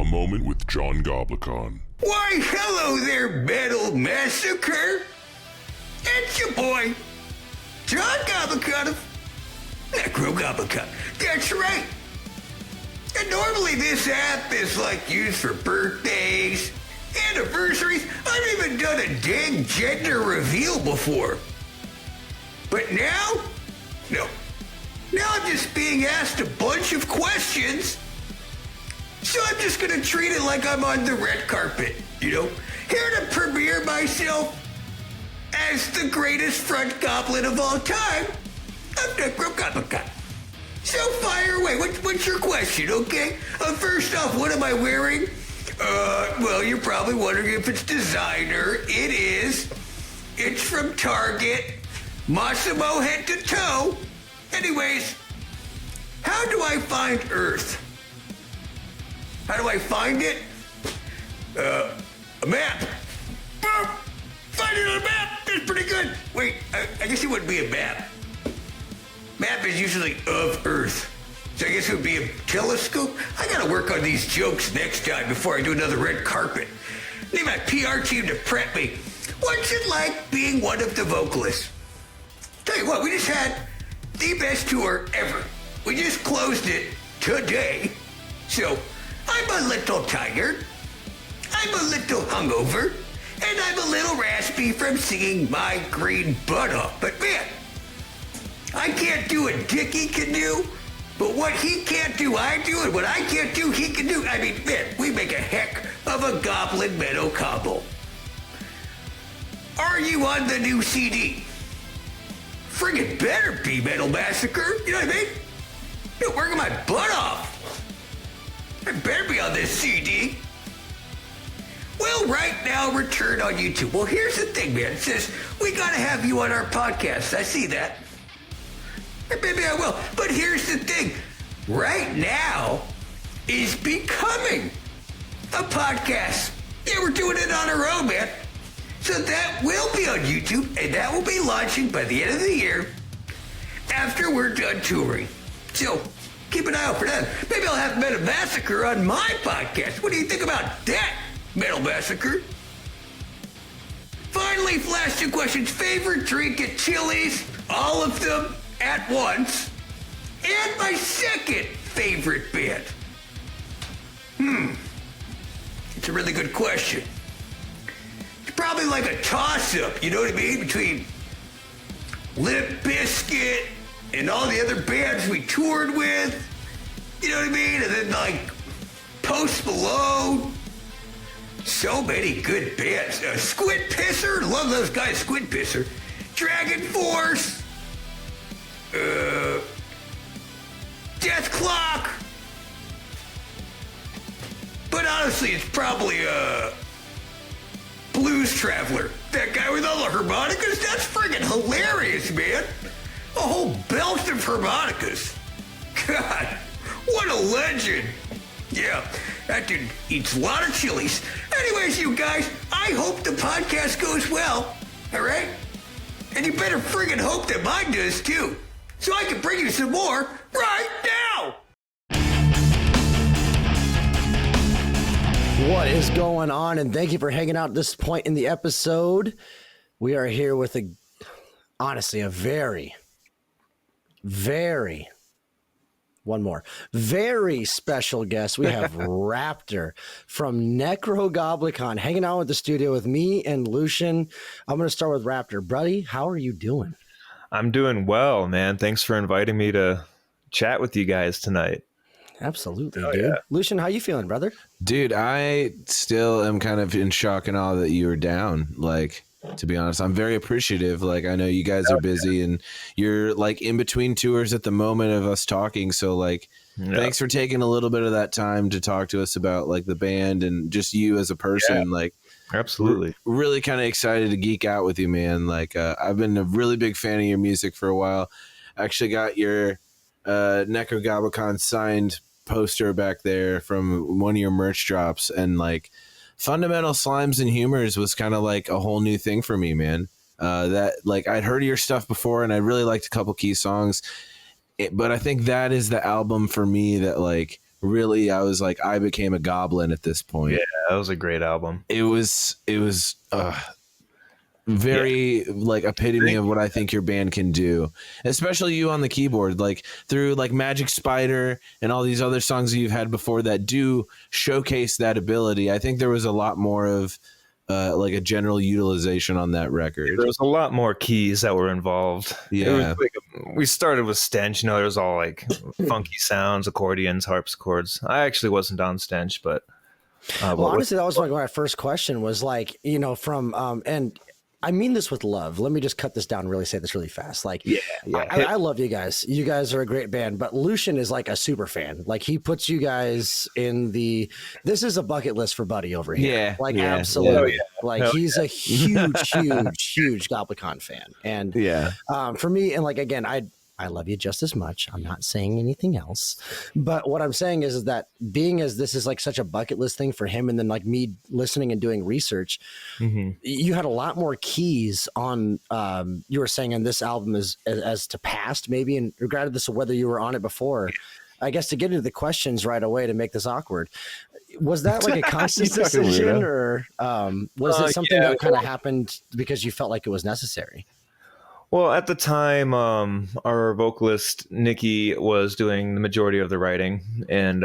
A Moment with John Goblikon. Why, hello there, Metal Massacre. It's your boy, John Goblikon of Nekrogoblikon. That's right. And normally this app is used for birthdays, anniversaries. I've even done a dang gender reveal before. But now, no. Now I'm just being asked a bunch of questions. So I'm just gonna treat it like I'm on the red carpet, here to premiere myself as the greatest front goblin of all time. I'm Nekrogoblikon. So fire away. What's your question, okay? First off, what am I wearing? Well, you're probably wondering if it's designer. It is. It's from Target. Massimo head to toe. Anyways, how do I find Earth? How do I find it? A map. Boom! Find it on a map! That's pretty good. Wait, I guess it wouldn't be a map. Map is usually of Earth. So I guess it would be a telescope. I gotta work on these jokes next time before I do another red carpet. Need my PR team to prep me. What's it like being one of the vocalists? Tell you what, we just had the best tour ever. We just closed it today. So I'm a little tired. I'm a little hungover. And I'm a little raspy from singing my green butt off. But man, I can't do what Dickie can do, but what he can't do, I do, and what I can't do, he can do. I mean, man, we make a heck of a goblin metal combo. Are you on the new CD? Friggin' better be, Metal Massacre. You know what I mean? You're working my butt off. I better be on this CD. Well, right now, return on YouTube. Well, here's the thing, man. It says, we gotta have you on our podcast. I see that. Maybe I will. But here's the thing. Right now is becoming a podcast. Yeah, we're doing it on our own, man. So that will be on YouTube, and that will be launching by the end of the year after we're done touring. So keep an eye out for that. Maybe I'll have Metal Massacre on my podcast. What do you think about that, Metal Massacre? Finally, last two questions. Favorite drink at Chili's? All of them at once. And my second favorite band. It's a really good question. It's probably like a toss-up, you know what I mean? Between Limp Bizkit and all the other bands we toured with. You know what I mean? And then Post Malone. So many good bands. Squid Pisser. Love those guys. Squid Pisser. Dragon Force. Death Clock. But honestly, it's probably Blues Traveler. That guy with all the harmonicas. That's friggin' hilarious, man. A whole belt of harmonicas. God, what a legend. Yeah, that dude eats a lot of chilies. Anyways, you guys, I hope the podcast goes well. All right? And you better friggin' hope that mine does too. So I can bring you some more right now. What is going on? And thank you for hanging out at this point in the episode. We are here with honestly, a very special guest. We have Raptor from Nekrogoblikon hanging out with the studio with me and Lucian. I'm going to start with Raptor. Buddy, how are you doing? I'm doing well, man. Thanks for inviting me to chat with you guys tonight. Absolutely, dude. Yeah. Lucian, how you feeling, brother? Dude, I still am kind of in shock and awe that you were down. To be honest, I'm very appreciative. I know you guys are busy and you're in between tours at the moment of us talking. So thanks for taking a little bit of that time to talk to us about the band and just you as a person. Yeah. Absolutely. Really kind of excited to geek out with you, man. I've been a really big fan of your music for a while. I actually got your Nekrogoblikon signed poster back there from one of your merch drops, and Fundamental Slimes and Humors was kind of a whole new thing for me, man. I'd heard of your stuff before and I really liked a couple key songs, but I think that is the album for me that really, I was like, I became a goblin at this point. Yeah, that was a great album. It was very like epitome of what I think your band can do, especially you on the keyboard, like through like Magic Spider and all these other songs that you've had before that do showcase that ability. I think there was a lot more of like a general utilization on that record. There was a lot more keys that were involved. Yeah. We started with Stench. There was all like funky sounds, accordions, harpsichords. I actually wasn't on Stench, but well, honestly, that was like my first question was like, from and I mean this with love. Let me just cut this down and really say this really fast. Like, I love you guys. You guys are a great band, but Lucian is like a super fan. Like he puts you guys in this is a bucket list for Buddy over here. Yeah. Like Yeah. absolutely. Like he's a huge Goblikon fan. And for me, and like, again, I love you just as much. I'm not saying anything else, but what I'm saying is that being as this is like such a bucket list thing for him, and then like me listening and doing research, you had a lot more keys on. You were saying on this album as to past, maybe, and regardless of whether you were on it before. I guess to get into the questions right away to make this awkward, was that like a conscious decision, or was it something that kind of happened because you felt like it was necessary? Well, at the time, our vocalist, Nikki, was doing the majority of the writing, and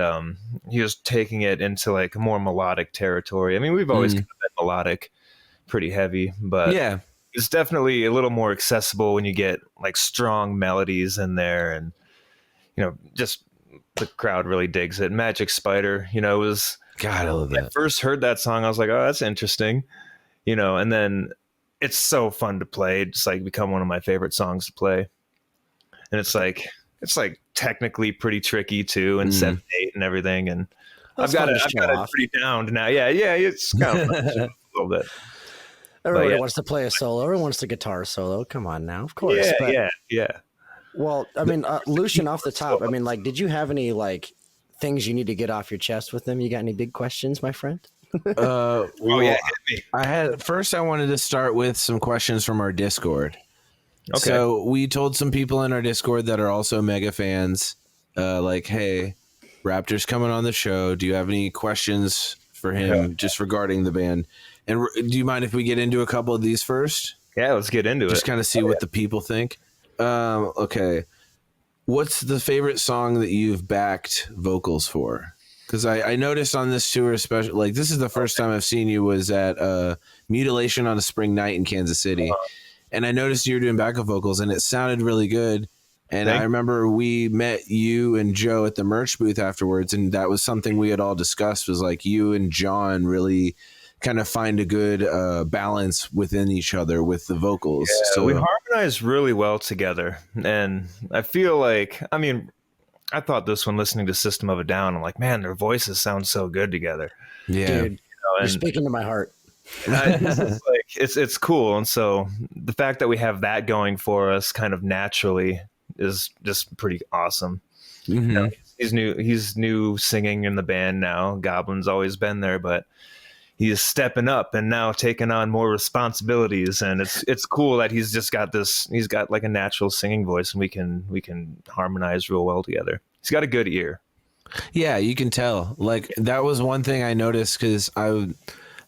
he was taking it into like more melodic territory. I mean, we've always kind of been melodic, pretty heavy, but it's definitely a little more accessible when you get like strong melodies in there, and, just the crowd really digs it. Magic Spider, it was... God, I love that. I first heard that song, I was like, oh, that's interesting, and then... It's so fun to play. It's like become one of my favorite songs to play. And it's like technically pretty tricky too, and 7/8 and everything. And I've got it pretty downed now. Yeah. It's kind of fun a little bit. Everybody wants to play a solo. Everyone wants to guitar solo. Come on now, of course. Yeah. Well, I mean, Lucian, off the top, I mean, like, did you have any like things you need to get off your chest with them? You got any big questions, my friend? Hit me. I wanted to start with some questions from our Discord. Okay. So we told some people in our Discord that are also mega fans, like, hey, Raptor's coming on the show. Do you have any questions for him just regarding the band? And do you mind if we get into a couple of these first? Yeah, let's get into it. Just kind of see what the people think. Okay. What's the favorite song that you've backed vocals for? Because I noticed on this tour, especially, like, this is the first time I've seen you was at Mutilation on a Spring Night in Kansas City. And I noticed you were doing backup vocals, and it sounded really good. And I remember we met you and Joe at the merch booth afterwards, and that was something we had all discussed, was like you and John really kind of find a good balance within each other with the vocals. Yeah, so we harmonize really well together. And I feel like, I mean... I thought this one listening to System of a Down. I'm like, man, their voices sound so good together. Yeah, dude, you're speaking to my heart. It's cool, and so the fact that we have that going for us, kind of naturally, is just pretty awesome. He's new singing in the band now. Goblin's always been there, but he's stepping up and now taking on more responsibilities, and it's cool that he's got like a natural singing voice, and we can harmonize real well together. He's got a good ear. Yeah, you can tell. Like, that was one thing I noticed, because I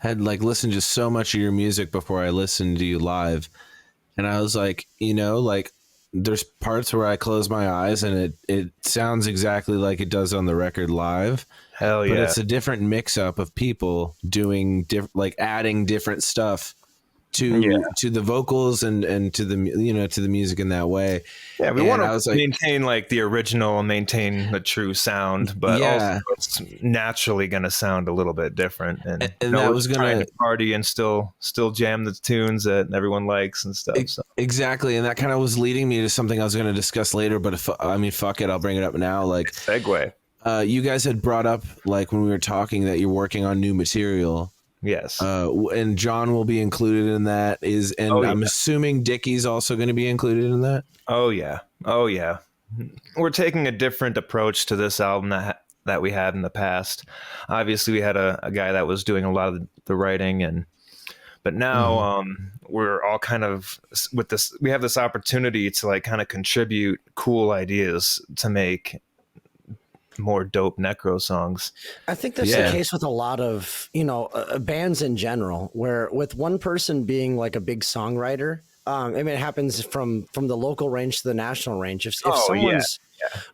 had like listened to so much of your music before I listened to you live, and I was like, like, there's parts where I close my eyes and it sounds exactly like it does on the record live. Hell yeah. But it's a different mix up of people doing like adding different stuff to the vocals and to the to the music in that way. Yeah, we want to maintain like the original, maintain the true sound, but also it's naturally going to sound a little bit different. And that was going to party and still jam the tunes that everyone likes and stuff. So. Exactly, and that kind of was leading me to something I was going to discuss later. But fuck it, I'll bring it up now. Like, segue. You guys had brought up, like, when we were talking, that you're working on new material. Yes. And John will be included in that. I'm assuming Dickie's also going to be included in that. Oh yeah. We're taking a different approach to this album that we had in the past. Obviously, we had a guy that was doing a lot of the writing, but now we're all kind of with this. We have this opportunity to like kind of contribute cool ideas to make more dope necro songs. I think that's the case with a lot of, bands in general, where with one person being like a big songwriter, I mean, it happens from the local range to the national range. If someone's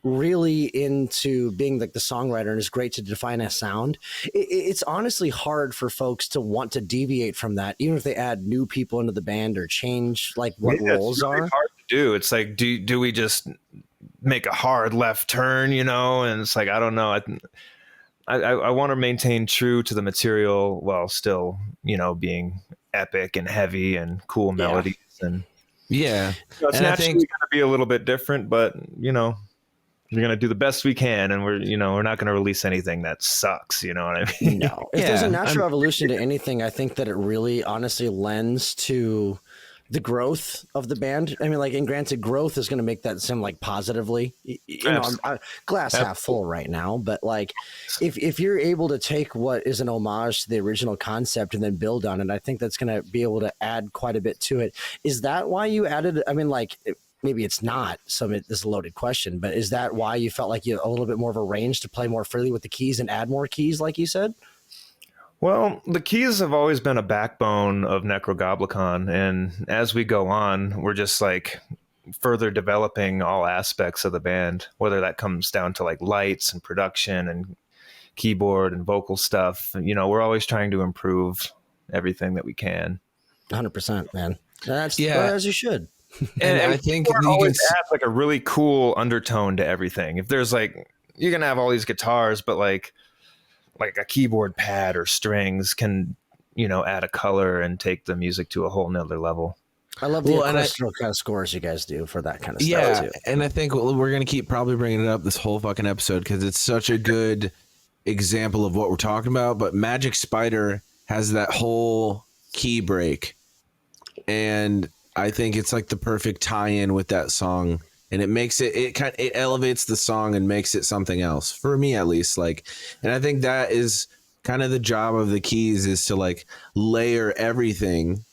really into being like the songwriter and is great to define a sound, it's honestly hard for folks to want to deviate from that, even if they add new people into the band or change like what roles really are. Hard to do. It's like, do we just make a hard left turn, and it's like, I don't know. I want to maintain true to the material while still, being epic and heavy and cool melodies. And it's naturally going to be a little bit different, but we're going to do the best we can, and we're not going to release anything that sucks. You know what I mean? No. If there's a natural evolution to anything, I think that it really honestly lends to the growth of the band. I mean, like, and granted, growth is going to make that seem like positively, I'm glass half full right now, but like if you're able to take what is an homage to the original concept and then build on it, I think that's going to be able to add quite a bit to it. Is that why you added, I mean, like, maybe it's not this is a loaded question, but is that why you felt like you had a little bit more of a range to play more freely with the keys and add more keys, like you said? Well, the keys have always been a backbone of Nekrogoblikon, and as we go on, we're just like further developing all aspects of the band, whether that comes down to like lights and production and keyboard and vocal stuff. We're always trying to improve everything that we can. 100%, man. That's as you should. And I think you always add like a really cool undertone to everything. If there's like, you're gonna have all these guitars, but like a keyboard pad or strings can, add a color and take the music to a whole nother level. I love the orchestral kind of scores you guys do for that kind of stuff too. And I think we're gonna keep probably bringing it up this whole fucking episode because it's such a good example of what we're talking about. But Magic Spider has that whole key break, and I think it's like the perfect tie-in with that song, and it makes it elevates the song and makes it something else for me, at least. Like, and I think that is kind of the job of the keys, is to like layer everything.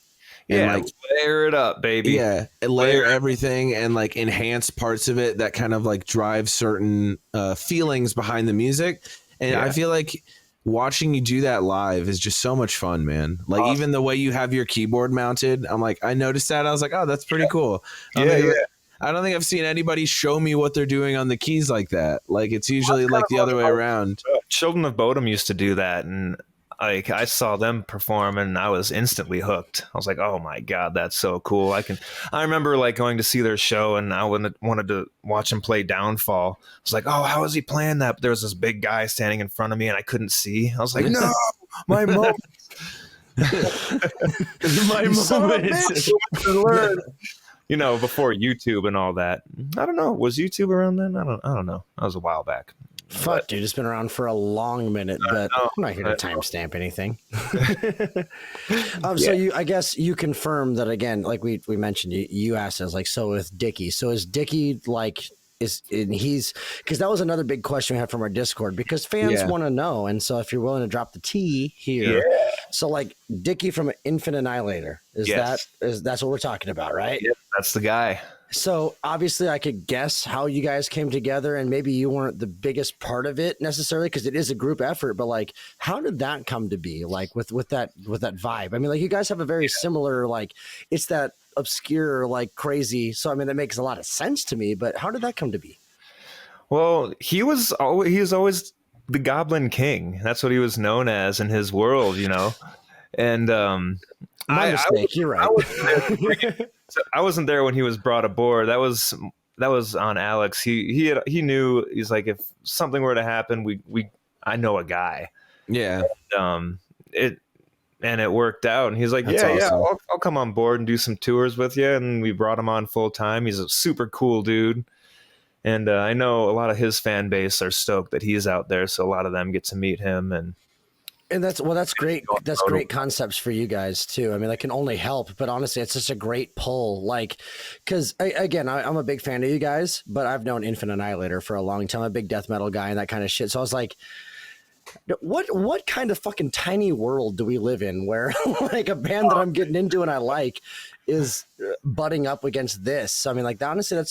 Yeah, and like layer it up, baby. Yeah, and layer everything and like enhance parts of it that kind of like drive certain feelings behind the music. And I feel like watching you do that live is just so much fun, man. Like even the way you have your keyboard mounted, I'm like, I noticed that. I was like, oh, that's pretty cool. I don't think I've seen anybody show me what they're doing on the keys like that. Like it's usually like the other way around. Children of Bodom used to do that, and like I saw them perform and I was instantly hooked. I was like, oh my God, that's so cool. I remember like going to see their show and I wanted to watch him play Downfall. I was like, oh, how is he playing that? But there was this big guy standing in front of me and I couldn't see. I was like, no, my moment. My moment. Before YouTube and all that. I don't know. Was YouTube around then? I don't know. That was a while back. Fuck, dude, it's been around for a long minute, but I'm not here to timestamp anything. So I guess you confirm that again, like we mentioned, you asked us like, so with Dickie, so is Dickie like, because that was another big question we had from our Discord, because fans want to know. And so if you're willing to drop the T here, so like Dickie from Infant Annihilator, that's what we're talking about, right? Yep, that's the guy. So obviously I could guess how you guys came together, and maybe you weren't the biggest part of it necessarily because it is a group effort, but like, how did that come to be, like with that vibe? I mean, like you guys have a very similar, like it's that obscure, like crazy. So I mean, that makes a lot of sense to me, but how did that come to be? Well, he was always the Goblin King. That's what he was known as in his world, and my mistake. You're right. I wasn't there when he was brought aboard. That was on Alex. He knew. He's like, if something were to happen, I know a guy. Yeah. And, it worked out. And he's like, That's awesome. I'll come on board and do some tours with you. And we brought him on full time. He's a super cool dude. And I know a lot of his fan base are stoked that he's out there. So a lot of them get to meet him. And that's great. That's great concepts for you guys too. I mean, that can only help, but honestly, it's just a great pull. Like, cause I'm a big fan of you guys, but I've known Infant Annihilator for a long time. I'm a big death metal guy and that kind of shit. So I was like, what kind of fucking tiny world do we live in where like a band that I'm getting into and I like is butting up against this? I mean, like honestly,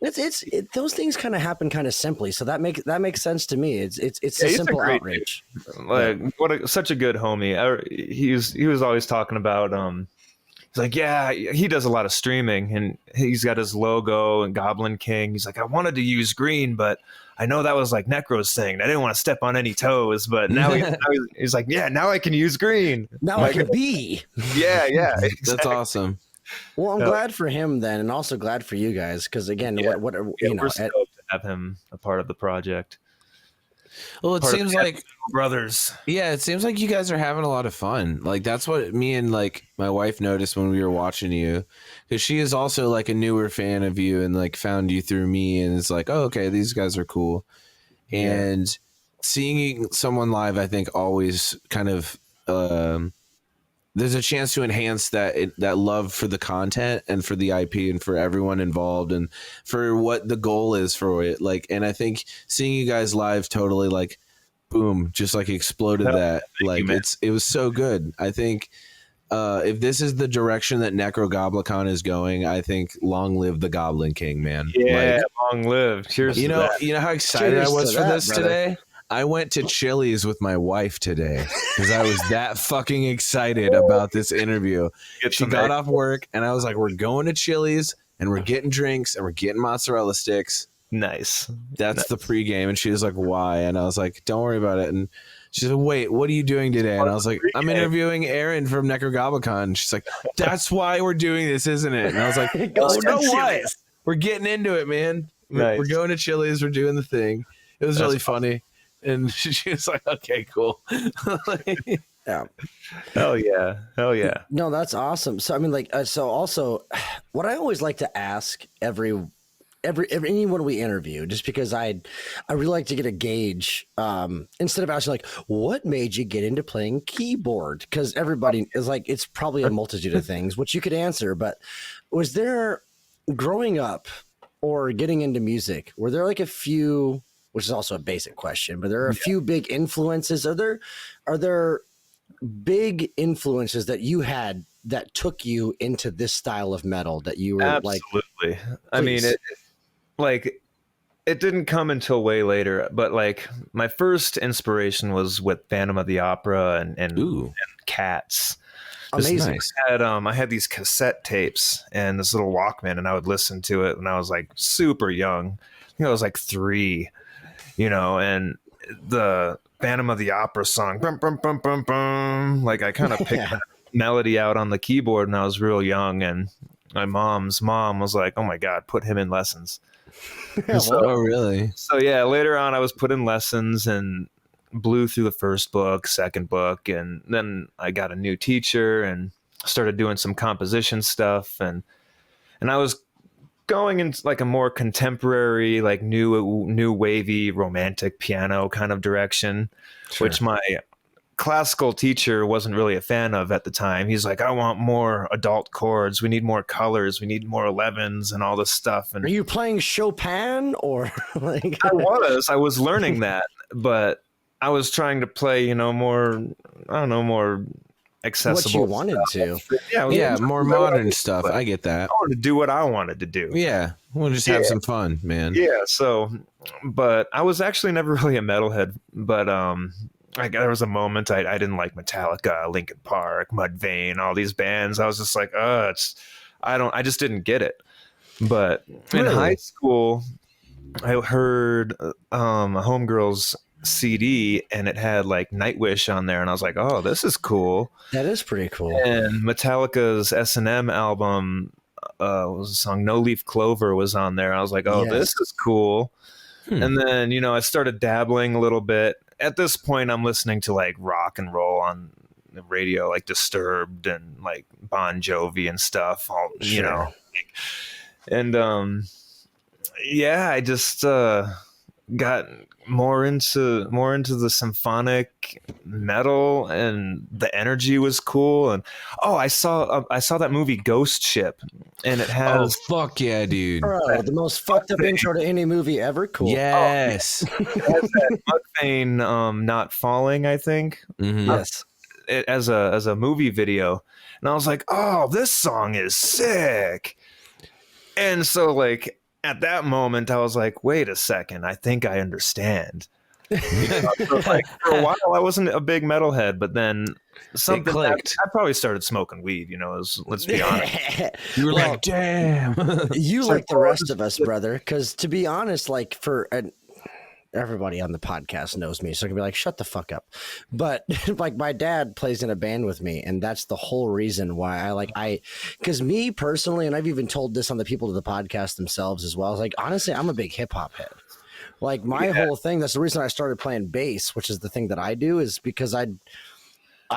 Those things kind of happen kind of simply, so that makes sense to me. It's a simple outreach. Like such a good homie. He was always talking about he's like, yeah, he does a lot of streaming, and he's got his logo and Goblin King. He's like, I wanted to use green, but I know that was like Necro's thing. I didn't want to step on any toes, but now he's like, yeah, now I can use green. Now I can be. Yeah, exactly. That's awesome. Well, I'm glad for him then, and also glad for you guys, because again, what you know, we're stoked to have him a part of the project. Well, it seems like brothers. Yeah, it seems like you guys are having a lot of fun. Like that's what me and like my wife noticed when we were watching you, because she is also like a newer fan of you and like found you through me, and it's like, oh, okay, these guys are cool. And seeing someone live, I think always kind of there's a chance to enhance that love for the content and for the IP and for everyone involved and for what the goal is for it. Like, and I think seeing you guys live totally like, boom, just like exploded that. Like it was so good. I think if this is the direction that Nekrogoblikon is going, I think long live the Goblin King, man. Yeah, like, long live. Cheers. You know how excited Cheers I was to for that, this brother. today? I went to Chili's with my wife today because I was that fucking excited about this interview. She got off work and I was like, we're going to Chili's and we're getting drinks and we're getting mozzarella sticks. Nice. That's the pregame. And she was like, why? And I was like, don't worry about it. And she said, wait, what are you doing today? And I was like, I'm interviewing Aaron from Nekrogoblikon. She's like, that's why we're doing this, isn't it? And I was like, oh, you know what? We're getting into it, man. Nice. We're going to Chili's. We're doing the thing. It was really funny. And she was like, okay, cool. Yeah. Hell yeah. No, that's awesome. So I mean, like, so also, what I always like to ask anyone we interview, just because I really like to get a gauge, instead of asking like, what made you get into playing keyboard? Because everybody is like, it's probably a multitude of things which you could answer, but was there, growing up or getting into music, were there like a few, which is also a basic question, but there are a few big influences. Are there big influences that you had that took you into this style of metal that you were absolutely. I mean, it didn't come until way later, but like my first inspiration was with Phantom of the Opera and Cats. Amazing. Nice. I had these cassette tapes and this little Walkman, and I would listen to it when I was like super young. I think I was like 3. You know, and the Phantom of the Opera song, bum, bum, bum, bum, bum, like I kind of picked that melody out on the keyboard when I was real young, and my mom's mom was like, "Oh my God, put him in lessons." Oh, really? So yeah, later on, I was put in lessons and blew through the first book, second book, and then I got a new teacher and started doing some composition stuff, and I was going into like a more contemporary, like new wavy romantic piano kind of direction, which my classical teacher wasn't really a fan of at the time. He's like, I want more adult chords. We need more colors. We need more 11s and all this stuff. And are you playing Chopin or like? I was learning that, but I was trying to play, more, I don't know, more accessible. What you wanted to. Yeah, more modern stuff. I get that. I wanted to do what I wanted to do. Yeah, we'll just have some fun, man. Yeah, so, but I was actually never really a metalhead, but there was a moment I didn't like Metallica, Linkin Park, Mudvayne, all these bands. I was just like, I just didn't get it. But in high school, I heard a homegirl's CD and it had like Nightwish on there, and I was like, oh, this is cool. That is pretty cool. And Metallica's S&M album was a song No Leaf Clover was on there. I was like, oh, this is cool. And then I started dabbling a little bit. At this point, I'm listening to like rock and roll on the radio, like Disturbed and like Bon Jovi and stuff, all and I just got more into the symphonic metal, and the energy was cool. And I saw that movie Ghost Ship, and it has fuck yeah, dude, bro, the most fucked up intro to any movie ever. Cool. Yes. It has that Mudvayne Not Falling, I think. Yes, as a movie video, and I was like, oh, this song is sick. And so like at that moment, I was like, wait a second, I think I understand. So like for a while, I wasn't a big metalhead, but then something I probably started smoking weed. Let's be honest. You were like, damn. You like the rest of us, brother. Because to be honest, like everybody on the podcast knows me, so I can be like, shut the fuck up. But like my dad plays in a band with me, and that's the whole reason why because me personally, and I've even told this on the people of the podcast themselves as well. Like honestly, I'm a big hip hop head. Like my whole thing, that's the reason I started playing bass, which is the thing that I do, is because I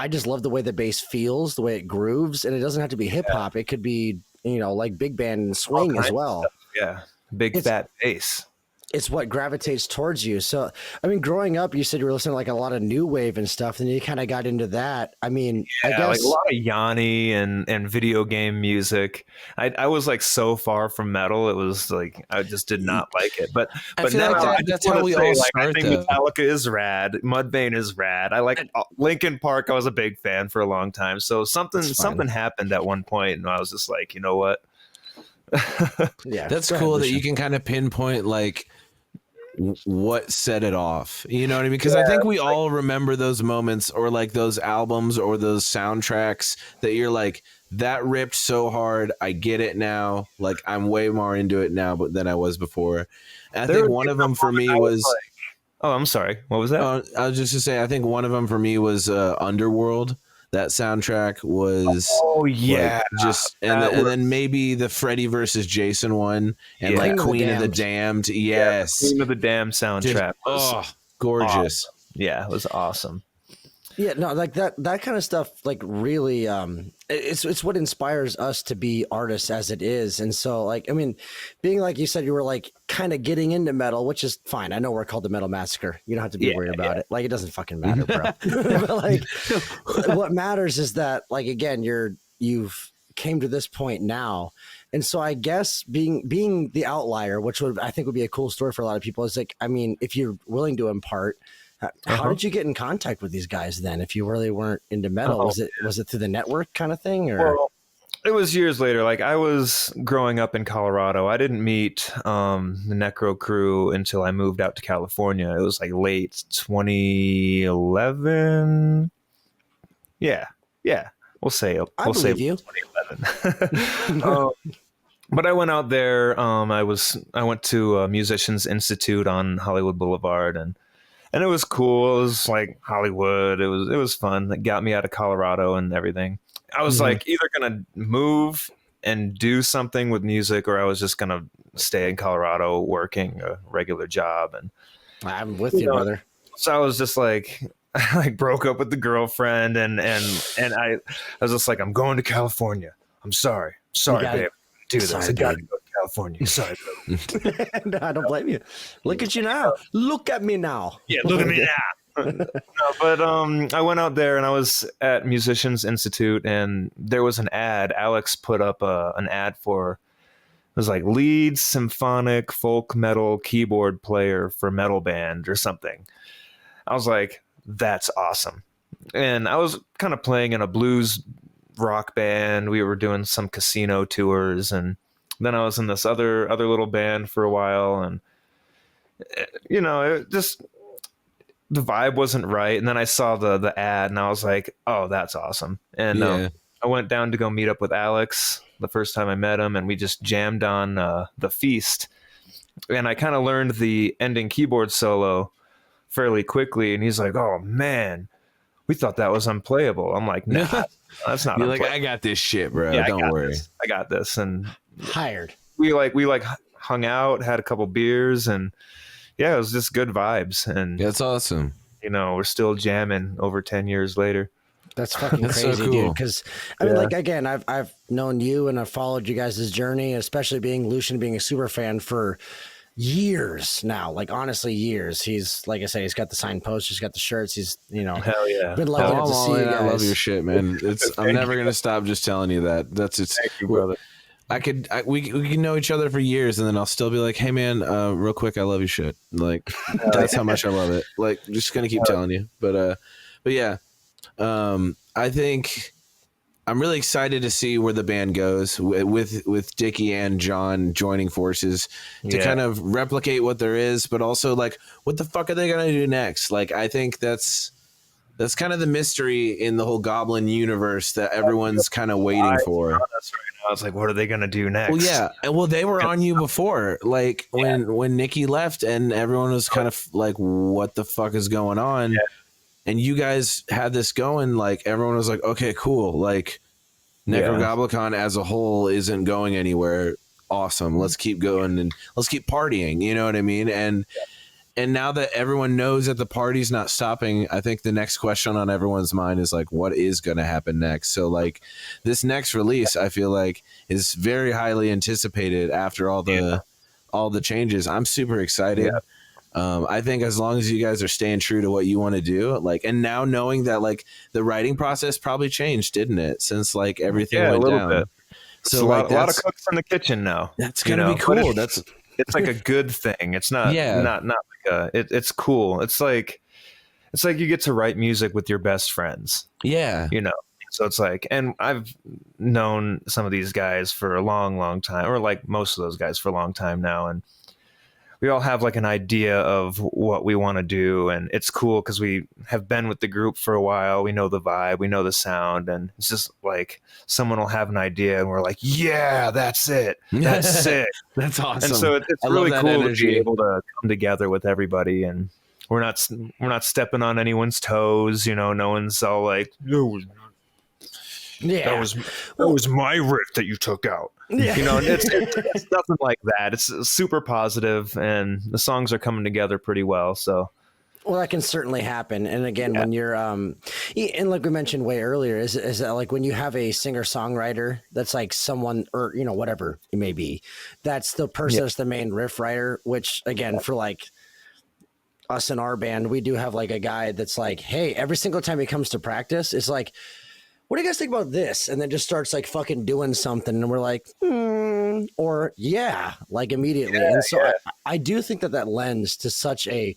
just love the way the bass feels, the way it grooves, and it doesn't have to be hip hop. It could be, like big band and swing as well. Yeah. Big fat bass. It's what gravitates towards you. So, I mean, growing up, you said you were listening to like a lot of new wave and stuff, and you kind of got into that. I mean, I guess like a lot of Yanni and video game music. I was like so far from metal, it was like I just did not like it. But now like that's how we all start. I think Metallica is rad, Mudvayne is rad. I like Linkin Park. I was a big fan for a long time. So something happened at one point, and I was just like, you know what? Yeah, that's cool that you can kind of pinpoint like what set it off, you know what I mean? Because I think we all remember those moments, or like those albums or those soundtracks that you're like, that ripped so hard, I get it now, like I'm way more into it now than I was before. And I think one of them for me was oh, I'm sorry, what was that? I was just to say, I think one of them for me was Underworld. That soundtrack was and then maybe the Freddy versus Jason one, and like Queen of the Damned. Yes, Queen of the Damned soundtrack. Gorgeous. Awesome. Yeah, it was awesome. Yeah, no, like that kind of stuff, like really, it's what inspires us to be artists as it is. And so, like, I mean, being like you said, you were like kind of getting into metal, which is fine. I know we're called the Metal Massacre. You don't have to be worried about it. Like, it doesn't fucking matter, bro. But like, what matters is that, like, again, you've came to this point now. And so I guess being the outlier, which I think would be a cool story for a lot of people, is like, I mean, if you're willing to impart, how did you get in contact with these guys then? If you really weren't into metal, was it through the network kind of thing, or? Well, it was years later. Like I was growing up in Colorado. I didn't meet the Necro crew until I moved out to California. It was like late 2011. Yeah. We'll say 2011. But I went out there. I went to a Musicians Institute on Hollywood Boulevard, and it was cool. It was like Hollywood. It was fun. It got me out of Colorado and everything. I was like either going to move and do something with music, or I was just going to stay in Colorado working a regular job. And I'm with you, brother. So I was just like, I like broke up with the girlfriend, and I was just like, I'm going to California. I'm sorry, babe. Do this. I got to go to California. Sorry, no, I don't blame you. Look at you now. Look at me now. Yeah, look at me now. No, but I went out there, and I was at Musicians Institute, and there was an ad. Alex put up an ad for, it was like lead symphonic folk metal keyboard player for metal band or something. I was like, that's awesome. And I was kind of playing in a blues rock band. We were doing some casino tours, and then I was in this other little band for a while, and it just, the vibe wasn't right. And then I saw the ad, and I was like, oh, that's awesome. And I went down to go meet up with Alex the first time I met him, and we just jammed on The Feast, and I kind of learned the ending keyboard solo fairly quickly. And he's like, oh man, we thought that was unplayable. I'm like, nah, that's not. You're like, I got this shit, bro. Yeah, don't worry. I got this. And hired. We hung out, had a couple beers, and yeah, it was just good vibes. And that's awesome. We're still jamming over 10 years later. That's fucking crazy, so cool. Dude. Because I mean, like, again, I've known you, and I've followed you guys' journey, especially being Lucian, being a super fan for years now. Like, honestly, years. He's, like I say, he's got the signed posters, he's got the shirts. He's, hell yeah, been lucky to see you guys. I love your shit, man. I'm never gonna stop just telling you that. That's it. Thank you, brother. We can know each other for years, and then I'll still be like, hey man, real quick, I love your shit. Like, that's how much I love it. Like, just gonna keep telling you. But yeah, I think I'm really excited to see where the band goes with Dickie and John joining forces to kind of replicate what there is, but also like, what the fuck are they gonna do next? Like, I think that's kind of the mystery in the whole Goblin universe that everyone's kind of waiting for. I was like, what are they gonna do next? Well, yeah, and well, they were on you before, like when Nikki left, and everyone was kind of like, what the fuck is going on? Yeah. And you guys had this going, like everyone was like, okay, cool. Like Nekrogoblikon as a whole isn't going anywhere. Awesome. Let's keep going and let's keep partying. You know what I mean? And now that everyone knows that the party's not stopping, I think the next question on everyone's mind is like, what is going to happen next? So like this next release, I feel like is very highly anticipated after all the changes. I'm super excited. Yeah. I think as long as you guys are staying true to what you want to do, like, and now knowing that like the writing process probably changed, didn't it? Since like everything went down. Bit. So like a lot of cooks in the kitchen now. That's gonna be cool. It's like a good thing. It's not not like it's cool. It's like you get to write music with your best friends. Yeah. So it's like, and I've known some of these guys for a long, long time, or like most of those guys for a long time now, and we all have like an idea of what we want to do, and it's cool because we have been with the group for a while. We know the vibe, we know the sound, and it's just like someone will have an idea, and we're like, "Yeah, that's it. That's sick. That's awesome." And so it's really cool to be able to come together with everybody, and we're not stepping on anyone's toes. No one's all like, "That was my riff that you took out." Yeah. It's nothing like that. It's super positive, and the songs are coming together pretty well. So, well, that can certainly happen. And again, when you're and like we mentioned way earlier, is that like when you have a singer songwriter that's like someone, or whatever it may be, that's the person that's the main riff writer. Which again, for like us in our band, we do have like a guy that's like, hey, every single time he comes to practice, it's like, what do you guys think about this? And then just starts like fucking doing something, and we're like, or like immediately. And so I do think that lends to such a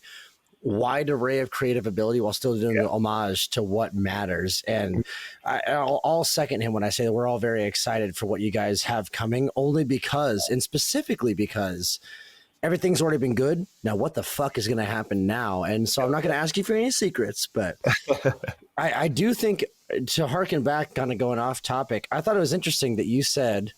wide array of creative ability while still doing the homage to what matters. And I'll second him when I say that we're all very excited for what you guys have coming, only because, and specifically because, everything's already been good. Now, what the fuck is going to happen now? And so I'm not going to ask you for any secrets, but I do think, to harken back, kind of going off topic, I thought it was interesting that you said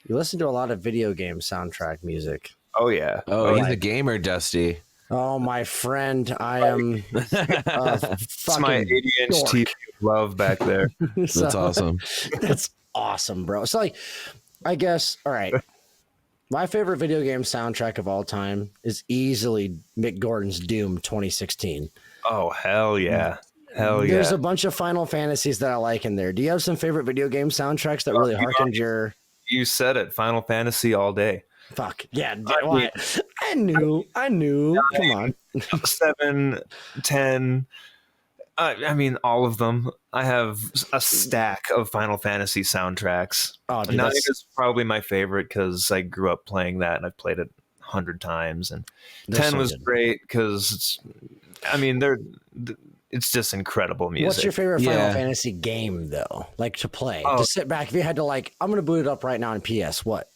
you listen to a lot of video game soundtrack music. Oh, yeah. Oh, he's a gamer, Dusty. Oh, my friend, I am it's my 80-inch TV love back there. That's awesome. That's awesome, bro. So, like, I guess, all right. My favorite video game soundtrack of all time is easily Mick Gordon's Doom 2016. Oh, hell yeah. Hell yeah. There's a bunch of Final Fantasies that I like in there. Do you have some favorite video game soundtracks that really harkened your... You said it. Final Fantasy all day. Fuck. Yeah. I knew. Come on. 7, 10... I mean, all of them. I have a stack of Final Fantasy soundtracks. Oh, dude, 9 is probably my favorite because I grew up playing that and I've played it 100 times. And 10 was great because it's just incredible music. What's your favorite Final Fantasy game, though? Like to play, to sit back. If you had to, like, I'm gonna boot it up right now in PS. What?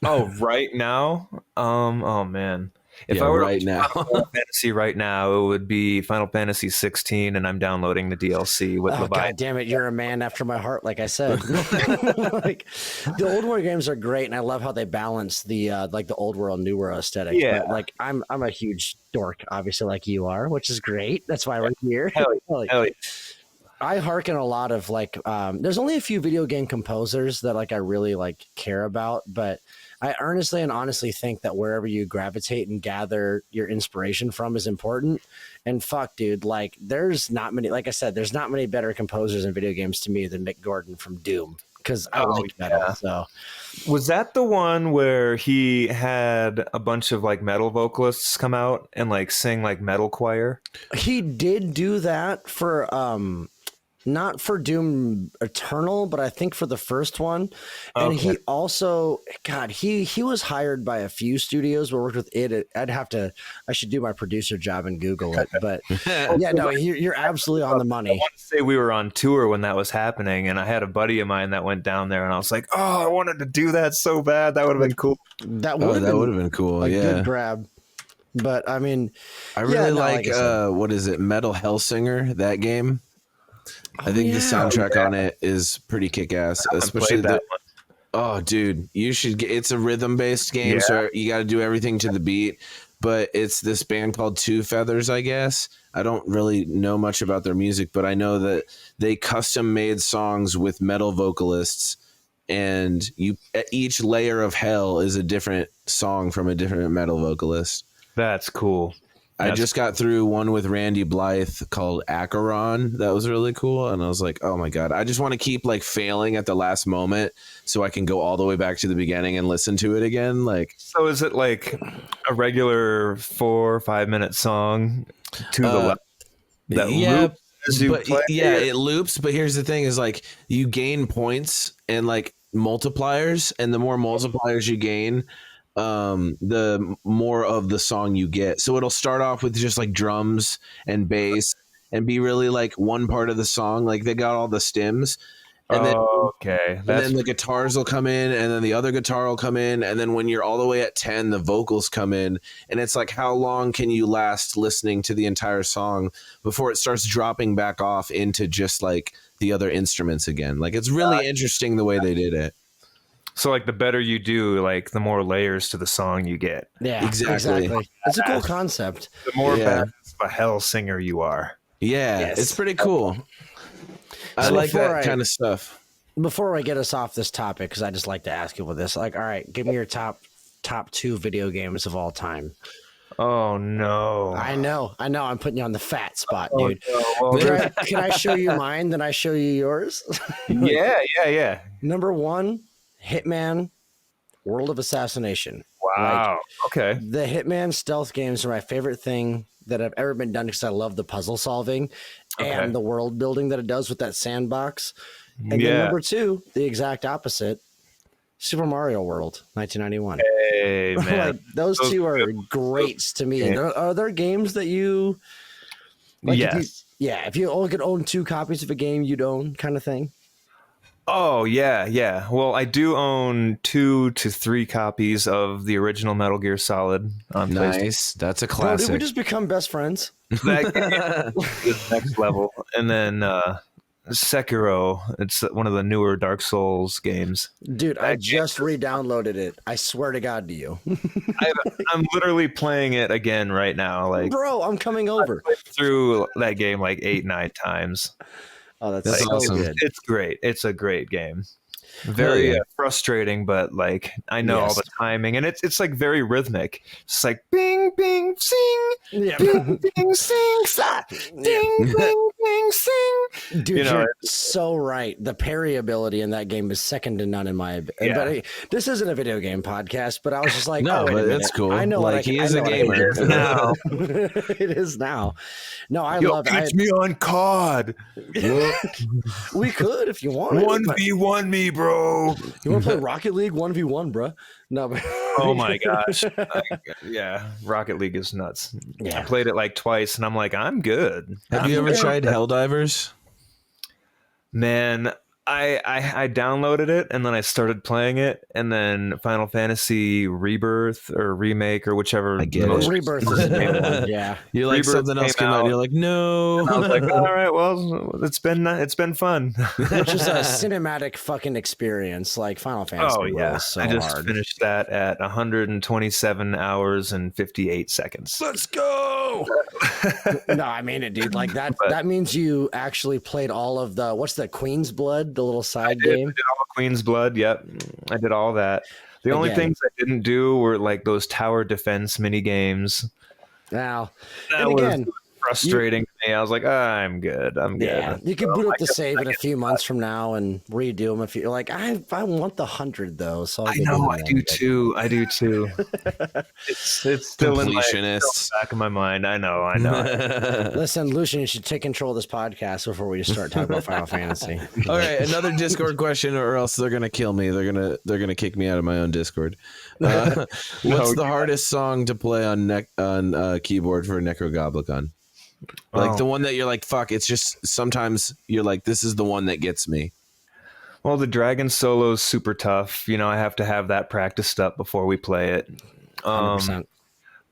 Oh, right now? Oh man. If I were right now, Final Fantasy right now, it would be Final Fantasy 16, and I'm downloading the DLC with Leviathan. God damn it, you're a man after my heart, like I said. Like, the old world games are great, and I love how they balance the like the old world, new world aesthetic. Yeah, but, like I'm a huge dork, obviously, like you are, which is great. That's why we're here. Hell yeah. I hearken a lot of like. There's only a few video game composers that like I really like care about, but I earnestly and honestly think that wherever you gravitate and gather your inspiration from is important. And fuck, dude, like there's not many, like I said, there's not many better composers in video games to me than Mick Gordon from Doom, because I like metal. So was that the one where he had a bunch of like metal vocalists come out and like sing like metal choir? He did do that for not for Doom Eternal, but I think for the first one. And he also, God, he was hired by a few studios. We worked with it. I should do my producer job and Google it. But yeah, no, you're absolutely on the money. I want to say we were on tour when that was happening, and I had a buddy of mine that went down there, and I was like, oh, I wanted to do that so bad. That would have been cool. That would have been cool. A good grab. But I mean, I really like what is it, Metal Hellsinger? That game. I think the soundtrack on it is pretty kick-ass, especially that one. Oh, dude, you should get. It's a rhythm-based game, so you got to do everything to the beat. But it's this band called Two Feathers, I guess. I don't really know much about their music, but I know that they custom-made songs with metal vocalists, and each layer of hell is a different song from a different metal vocalist. That's cool. I just got through one with Randy Blythe called Acheron. That was really cool. And I was like, oh my God, I just want to keep like failing at the last moment so I can go all the way back to the beginning and listen to it again. Like, so is it like a regular 4 or 5 minute song to the left? That loops as you play it loops. But here's the thing is like you gain points and like multipliers, and the more multipliers you gain, the more of the song you get. So it'll start off with just like drums and bass and be really like one part of the song. Like they got all the stems. And then the guitars will come in, and then the other guitar will come in, and then when you're all the way at 10, the vocals come in, and it's like, how long can you last listening to the entire song before it starts dropping back off into just like the other instruments again? Like it's really interesting the way they did it. So like the better you do, like the more layers to the song you get. Yeah, exactly. It's a cool concept. The more badass of a hell singer you are. Yeah, it's pretty cool. I like that kind of stuff. Before I get us off this topic, because I just like to ask people this, like, all right, give me your top 2 video games of all time. Oh no! I know. I'm putting you on the fat spot, dude. No. Well, can I show you mine? Then I show you yours. Yeah. Number 1, Hitman: World of Assassination. Wow. Okay. The Hitman stealth games are my favorite thing that have ever been done because I love the puzzle solving and the world building that it does with that sandbox. And then number 2, the exact opposite, Super Mario World, 1991. Hey, man. Like, those two are greats to me. Are there games that you... Like if you only could own 2 copies of a game you'd own, kind of thing? Oh, yeah. Well, I do own 2 to 3 copies of the original Metal Gear Solid on PlayStation. Nice. That's a classic. Did we just become best friends? That game is next level. And then Sekiro, it's one of the newer Dark Souls games. Dude, I just re-downloaded it. I swear to God to you. I'm literally playing it again right now. Like, bro, I'm coming over. I played through that game like 8-9 times. Oh, that's so awesome. good. It's great. It's a great game. Very frustrating, but like I know all the timing, and it's like very rhythmic. It's like bing, bing, sing, bing, bing, sing, ding, bing, bing, sing. Dude, you're so right. The parry ability in that game is second to none in my. But this isn't a video game podcast. But I was just like, no, but that's cool. I know, like he is a gamer now. It is now. No, I love. Catch me on COD. We could if you want. 1v1 me, bro. You want to play Rocket League 1v1, bro? No. But oh my gosh. Rocket League is nuts. I played it like twice, and I'm like, I'm good. Have you ever tried Helldivers? Man, I downloaded it, and then I started playing it, and then Final Fantasy Rebirth or Remake or whichever. I get it. Rebirth is the main one. Yeah. You're like, Rebirth something else came out, and you're like, no. And I was like, all right, well, it's been fun. Which is a cinematic fucking experience, like Final Fantasy. Oh yeah, so I just hard. finished that at 127 hours and 58 seconds. Let's go. No, I mean it, dude. Like that. That means you actually played all of the what's the Queen's Blood, the little side game. I did all Queen's Blood. Yep, I did all that. The only things I didn't do were like those tower defense mini games. Now, That and was again, frustrating to me. I was like, I'm good. I'm good. Yeah, you could boot up the save in a few months from now and redo them if you're like, I want the 100 though. So I know, I do too. It's still in the back of my mind. I know. Listen, Lucian, you should take control of this podcast before we just start talking about Final Fantasy. All right, another Discord question, or else they're gonna kill me. They're gonna kick me out of my own Discord. What's the hardest song to play on keyboard for Nekrogoblikon? Like the one that you're like, fuck. It's just sometimes you're like, this is the one that gets me. Well, the dragon solo is super tough. You know, I have to have that practiced up before we play it. 100%.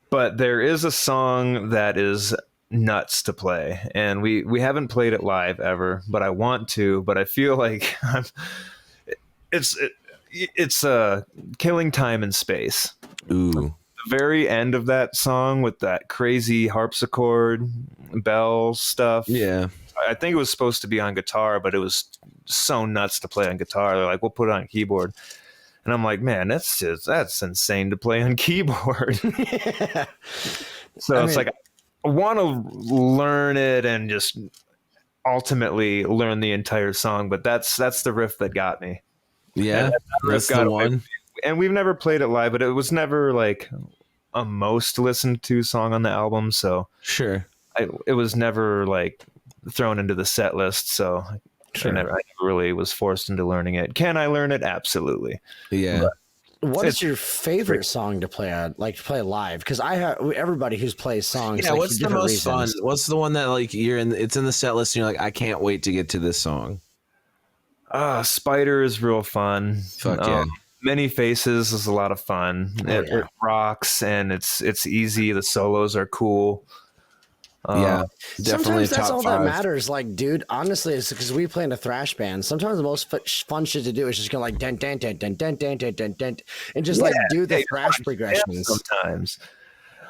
But there is a song that is nuts to play, and we haven't played it live ever, but I want to. But I feel like it's Killing Time in Space. Ooh. The very end of that song with that crazy harpsichord bell stuff. Yeah. I think it was supposed to be on guitar, but it was so nuts to play on guitar. They're like, we'll put it on keyboard. And I'm like, man, that's insane to play on keyboard. So it's like, I want to learn it and just ultimately learn the entire song, but that's the riff that got me. Yeah, that's the one. And we've never played it live, but it was never like a most listened to song on the album. So sure, it was never like thrown into the set list. So I never really was forced into learning it. Can I learn it? Absolutely. Yeah. What is your favorite song to play on, like to play live? Because I have everybody who's plays songs. Yeah, like, what's the most fun? What's the one that like it's in the set list and you're like, I can't wait to get to this song? Spider is real fun. Fuck yeah. Many Faces is a lot of fun. It rocks and it's easy. The solos are cool. Yeah, definitely. Sometimes that's top all 5. that matters. Like, dude, honestly, it's because we play in a thrash band. Sometimes the most fun shit to do is just go like dent, dent, dent, dent, dent, dent, dent, dent, dent, and just like do the thrash progressions. Sometimes,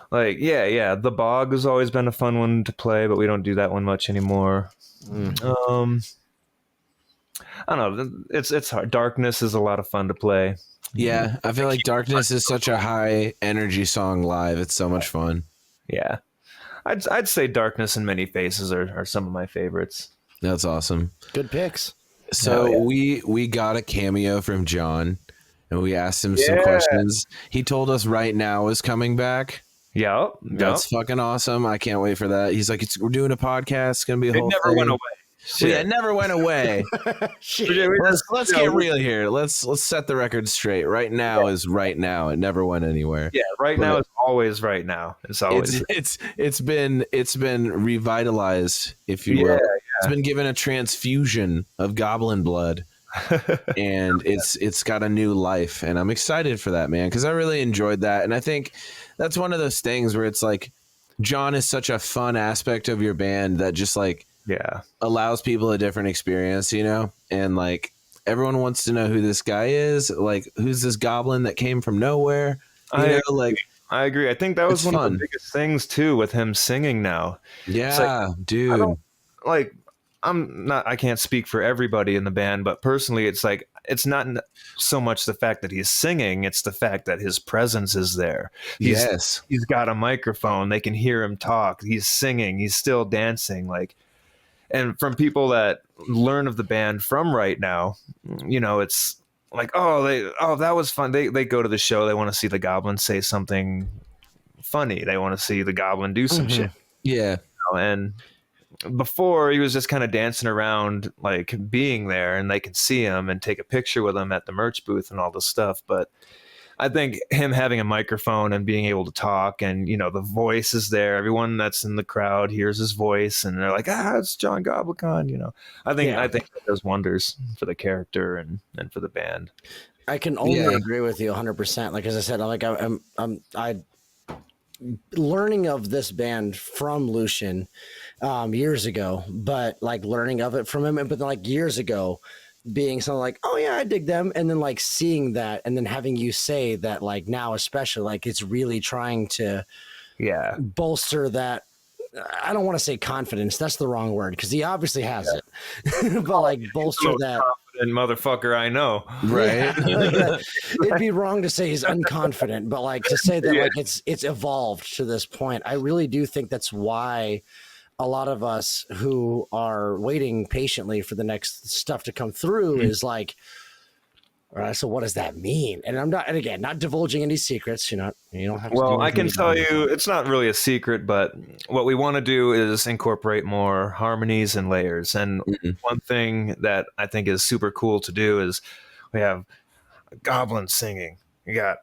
like the Bog has always been a fun one to play, but we don't do that one much anymore. I don't know. It's hard. Darkness is a lot of fun to play. Yeah, I feel like Darkness is such a high energy song live. It's so much fun. Yeah. I'd say Darkness and Many Faces are some of my favorites. That's awesome. Good picks. So we got a cameo from John, and we asked him some questions. He told us Right Now is coming back. Yeah, that's fucking awesome. I can't wait for that. He's like, we're doing a podcast. It's gonna be a whole thing. It never went away. Yeah, it never went away. Let's get real here. Let's set the record straight. Right Now is right now. It never went anywhere. Yeah, right now is always right now. It's always it's been revitalized, if you will. Yeah. It's been given a transfusion of goblin blood. And it's got a new life, and I'm excited for that, man, because I really enjoyed that. And I think that's one of those things where it's like John is such a fun aspect of your band that just like allows people a different experience, you know? And like everyone wants to know who this guy is, like who's this goblin that came from nowhere. I agree. I think that was one of the biggest things too with him singing now. Yeah, like, dude. I can't speak for everybody in the band, but personally it's like it's not so much the fact that he's singing, it's the fact that his presence is there. He's got a microphone, they can hear him talk, he's singing, he's still dancing, like. And from people that learn of the band from Right Now, you know, it's like, that was fun. They go to the show, they want to see the goblin say something funny, they want to see the goblin do some shit. Yeah. You know, and before he was just kind of dancing around, like being there, and they could see him and take a picture with him at the merch booth and all this stuff. But I think him having a microphone and being able to talk, and you know, the voice is there, everyone that's in the crowd hears his voice and they're like, it's John Goblikon, you know. I think that does wonders for the character and for the band. I can only agree with you 100%. Like, as I said, like I learning of this band from Lucian years ago, but like learning of it from him, but then like years ago being something like, oh yeah, I dig them, and then like seeing that and then having you say that, like now especially, like it's really trying to bolster that. I don't want to say confidence, that's the wrong word, because he obviously has it. But like bolster that confident motherfucker I know, right? It'd be wrong to say he's unconfident, but like to say that like it's evolved to this point. I really do think that's why a lot of us who are waiting patiently for the next stuff to come through is like, all right, so what does that mean? And I'm not, and again, not divulging any secrets. You don't have to. Well, I can tell you, it's not really a secret, but what we want to do is incorporate more harmonies and layers. And one thing that I think is super cool to do is we have goblins singing. We got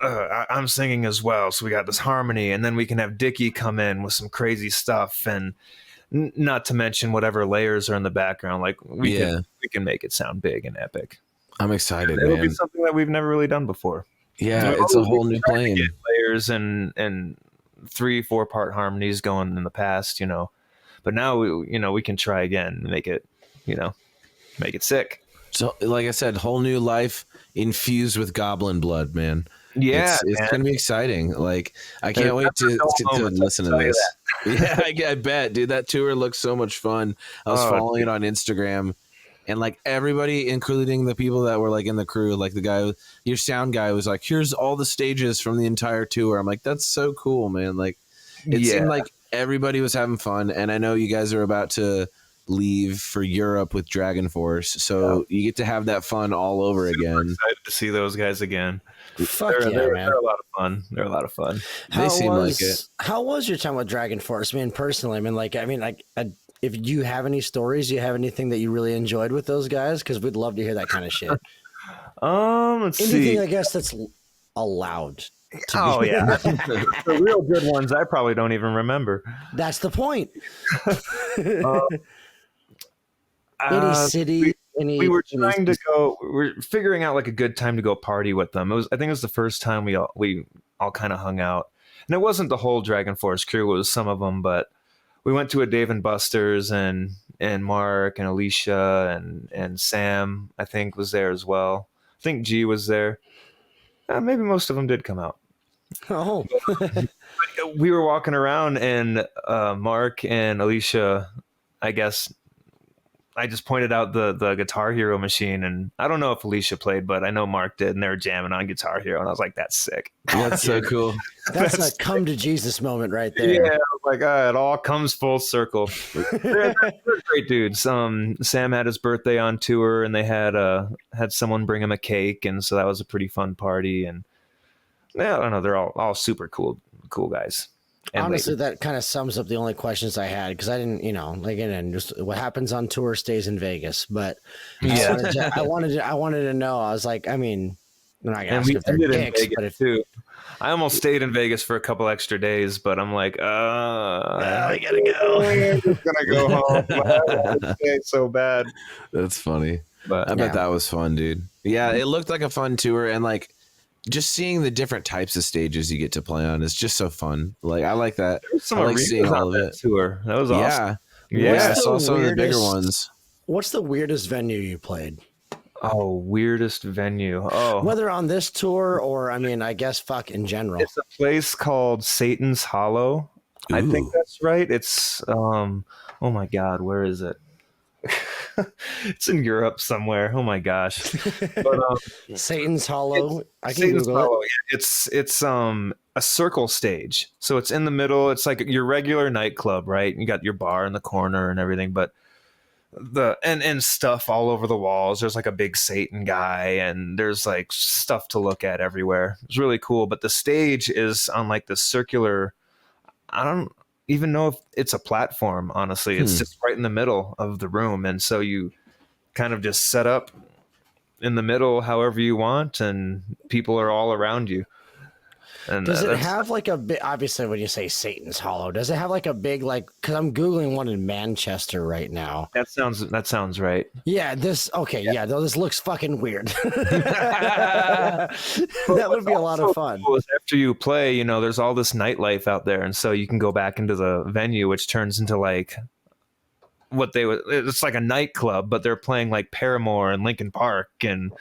I'm singing as well, so we got this harmony, and then we can have Dickie come in with some crazy stuff, and not to mention whatever layers are in the background. Like we can make it sound big and epic. I'm excited, It'll man. be something that we've never really done before. Yeah, it's a whole new plane. Layers and 3-4 part harmonies going in the past, but now we can try again and make it sick. So, like I said, whole new life infused with goblin blood, man. Yeah, it's gonna be exciting. Like, I can't wait to listen to this. Yeah, I bet, dude. That tour looks so much fun. I was following it on Instagram, and like everybody, including the people that were like in the crew, like the guy, your sound guy, was like, "Here's all the stages from the entire tour." I'm like, "That's so cool, man!" Like, it seemed like everybody was having fun, and I know you guys are about to leave for Europe with Dragon Force, so you get to have that fun all over again. Excited to see those guys again. Fuck man. They're a lot of fun. They're a lot of fun. They seem like it. How was your time with Dragon Force? I mean, personally, if you have any stories, do you have anything that you really enjoyed with those guys? Because we'd love to hear that kind of shit. Let's see. Anything, I guess, that's allowed. Yeah, the real good ones I probably don't even remember. That's the point. Any city. We were trying to go. We're figuring out like a good time to go party with them. I think it was the first time we all kind of hung out, and it wasn't the whole Dragon Force crew. It was some of them, but we went to a Dave and Buster's, and Mark and Alicia and Sam, I think, was there as well. I think G was there. Maybe most of them did come out. Oh, we were walking around, and Mark and Alicia, I guess. I just pointed out the Guitar Hero machine, and I don't know if Alicia played, but I know Mark did, and they were jamming on Guitar Hero, and I was like, "That's sick. That's so cool." That's a come to Jesus moment right there. Yeah, I was like, it all comes full circle. they're great dudes. Sam had his birthday on tour, and they had someone bring him a cake, and so that was a pretty fun party. And yeah, I don't know, they're all super cool guys. And honestly, that kind of sums up the only questions I had, because I didn't, again, just what happens on tour stays in Vegas. But I wanted to know. I was like, I mean, I'm not gonna ask if they're dicks, but if too. I almost stayed in Vegas for a couple extra days, but I'm like, we gotta go. I'm just gonna go home. It's so bad. That's funny. But I bet that was fun, dude. Yeah, it looked like a fun tour, and like, just seeing the different types of stages you get to play on is just so fun. Like, I like that. I like seeing all of it. Tour. That was awesome. Yeah. I saw some of the bigger ones. What's the weirdest venue you played? Oh, weirdest venue. Oh, whether on this tour or, I guess, in general. It's a place called Satan's Hollow. Ooh. I think that's right. It's oh my God, where is it? It's in Europe somewhere. Oh my gosh! But, Satan's Hollow. I can Satan's Google Hollow. it. It's a circle stage, so it's in the middle. It's like your regular nightclub, right? You got your bar in the corner and everything, but and stuff all over the walls. There's like a big Satan guy, and there's like stuff to look at everywhere. It's really cool. But the stage is on like the circular. I don't even know if it's a platform, honestly. It's just right in the middle of the room, and so you kind of just set up in the middle however you want, and people are all around you. And does it have like a big, obviously when you say Satan's Hollow, does it have like a big, like, because I'm Googling one in Manchester right now. That sounds right. Yeah, this looks fucking weird. That would be a lot of fun. Cool after you play, there's all this nightlife out there, and so you can go back into the venue, which turns into like it's like a nightclub, but they're playing like Paramore and Linkin Park and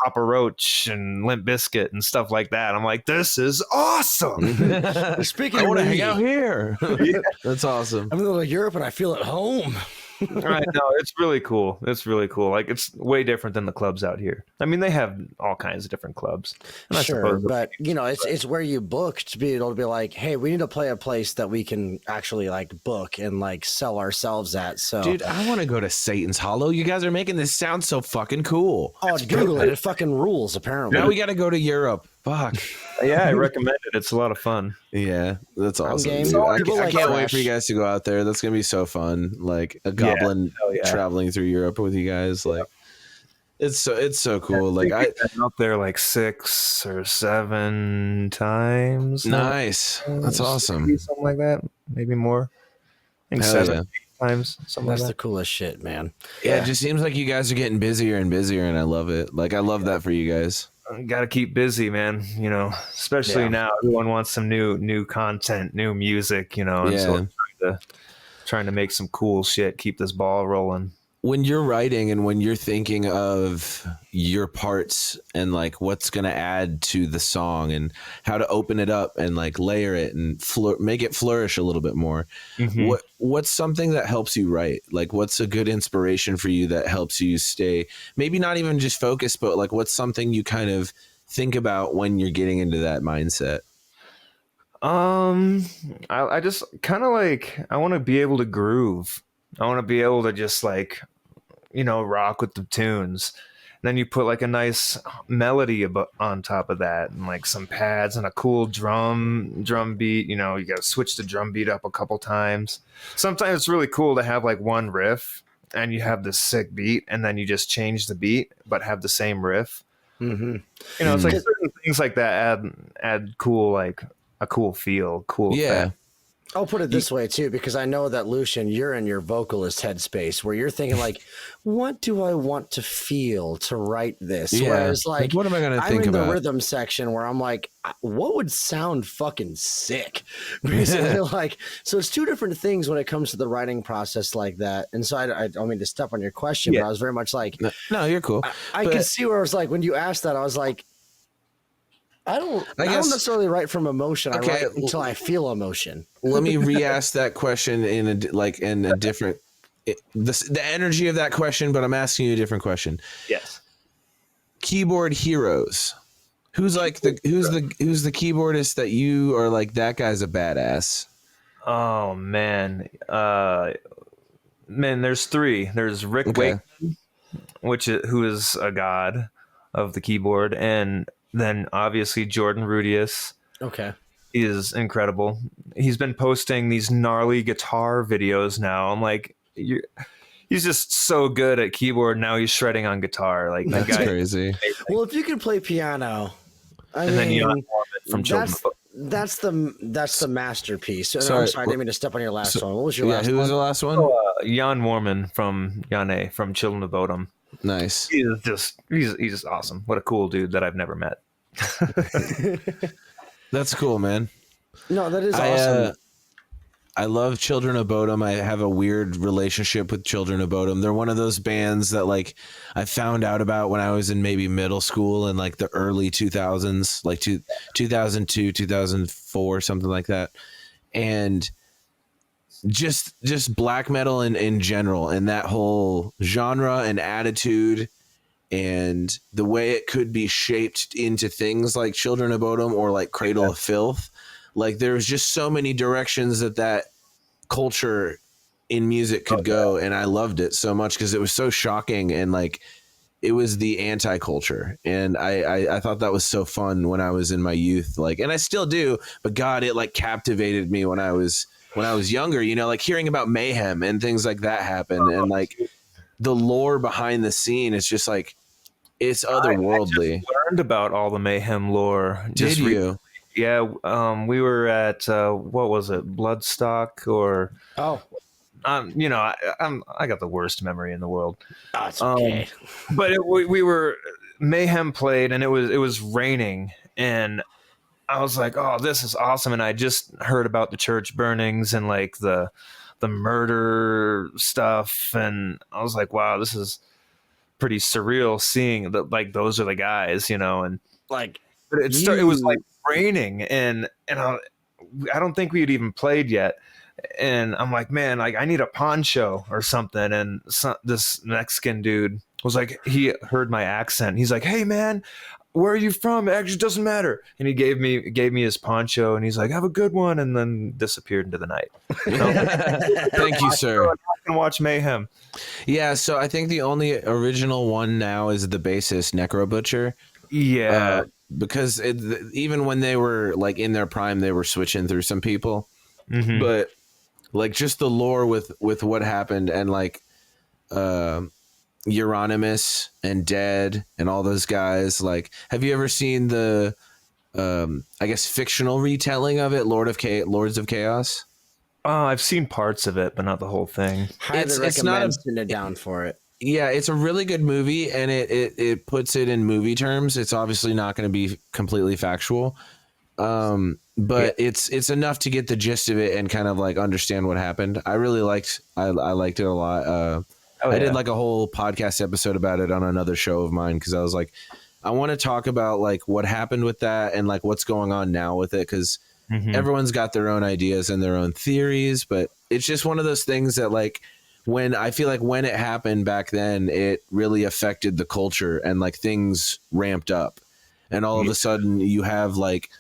Papa Roach and Limp Bizkit and stuff like that. I'm like, this is awesome. Speaking I of want to hang out here. That's awesome. I'm going to Europe and I feel at home. Right, no, it's really cool. It's really cool. Like it's way different than the clubs out here. I mean, they have all kinds of different clubs. And I Sure, suppose but it's where you book to be able to be like, hey, we need to play a place that we can actually like book and like sell ourselves at. So, Dude, I want to go to Satan's Hollow. You guys are making this sound so fucking cool. oh, Google it. It fucking rules. Apparently, Now we got to go to Europe. Fuck. yeah, I recommend it. It's a lot of fun. Yeah, that's awesome. game. Dude. People I like can't wait Crash. for you guys to go out there. That's gonna be so fun. Like a goblin hell yeah. traveling through Europe with you guys. Like it's so cool. Like I've been out there like 6 or 7 times. nice. That's awesome. Maybe something like that. Maybe more. I think Hell 7 yeah. 8 times. Something that's like the that. coolest shit, man. Yeah, it just seems like you guys are getting busier and busier, and I love it. Like I love that for you guys. Got to keep busy, man. Especially Yeah. now, everyone wants some new content, new music. And Yeah. so we're trying to make some cool shit. Keep this ball rolling. When you're writing and when you're thinking of your parts and like what's going to add to the song and how to open it up and like layer it and make it flourish a little bit more, what's something that helps you write? Like what's a good inspiration for you that helps you stay maybe not even just focused, but like what's something you kind of think about when you're getting into that mindset? I just kind of like I want to be able to groove. I want to be able to just like rock with the tunes. And then you put like a nice melody on top of that, and like some pads and a cool drum beat. You got to switch the drum beat up a couple times. Sometimes it's really cool to have like one riff and you have this sick beat, and then you just change the beat but have the same riff. Mm-hmm. It's like certain things like that add cool, like a cool feel, cool effect. I'll put it this way too, because I know that Lucian, you're in your vocalist headspace where you're thinking like, what do I want to feel to write this? Yeah. Whereas like, what am I going to I'm think in about? the rhythm section where I'm like, what would sound fucking sick? Basically, like, so it's two different things when it comes to the writing process like that. And so I don't mean to step on your question, but I was very much like, no, you're cool. I could see where I was like, when you asked that, I was like, I don't necessarily write from emotion. Okay. I write until I feel emotion. Let me re-ask that question in a different the energy of that question, but I'm asking you a different question. Yes. Keyboard heroes. Who's the keyboardist that you are like, that guy's a badass? Oh man. There's 3. There's Rick Wakeman, who is a god of the keyboard, and then obviously Jordan Rudius. Okay. Is incredible. He's been posting these gnarly guitar videos now. I'm like, he's just so good at keyboard. Now he's shredding on guitar. Like that That's guy. crazy. Well, if you can play piano, Then from Children. that's the masterpiece. Sorry, I'm sorry, I didn't mean to step on your last one. What was your last who one? was the last one? Jan Warman from Jane from Children of Bodom. Nice. He's just awesome. What a cool dude that I've never met. That's cool, man. No, that is awesome. I love Children of Bodom. I have a weird relationship with Children of Bodom. They're one of those bands that like I found out about when I was in maybe middle school in like the early 2000s, like 2002, 2004, something like that. And just black metal in general, and that whole genre and attitude and the way it could be shaped into things like Children of Bodom or like Cradle of Filth. Like there's just so many directions that culture in music could go. And I loved it so much because it was so shocking, and like it was the anti-culture. And I thought that was so fun when I was in my youth, like, and I still do, but God, it like captivated me when I was younger, like hearing about mayhem and things like that happen. And like the lore behind the scene is just like, it's otherworldly. I just learned about all the mayhem lore. Did you? Yeah. We were at, what was it? Bloodstock or, I got the worst memory in the world. Oh, it's okay. But we were, mayhem played, and it was raining, and I was like, oh, this is awesome. And I just heard about the church burnings and like the murder stuff. And I was like, wow, this is pretty surreal seeing that, like, those are the guys, and like, but it was like raining, and I don't think we had even played yet. And I'm like, man, like I need a poncho or something. And this Mexican dude was like, he heard my accent. He's like, hey man, where are you from? It actually doesn't matter. And he gave me his poncho, and he's like, have a good one, and then disappeared into the night. Thank you, sir. I can watch Mayhem. Yeah, so I think the only original one now is the bassist Necrobutcher. Yeah, because even when they were like in their prime, they were switching through some people. Mm-hmm. But like just the lore with what happened, and like Euronymous and Dead and all those guys. Like, have you ever seen the I guess fictional retelling of it, Lords of Chaos? I've seen parts of it, but not the whole thing. Highly recommend sitting it down for it. Yeah, it's a really good movie, and it puts it in movie terms. It's obviously not going to be completely factual, but it's enough to get the gist of it and kind of like understand what happened. I really liked I liked it a lot. I did like a whole podcast episode about it on another show of mine, because I was like, I want to talk about like what happened with that and like what's going on now with it, because everyone's got their own ideas and their own theories, but it's just one of those things that like when it happened back then, it really affected the culture and like things ramped up, and all of a sudden you have like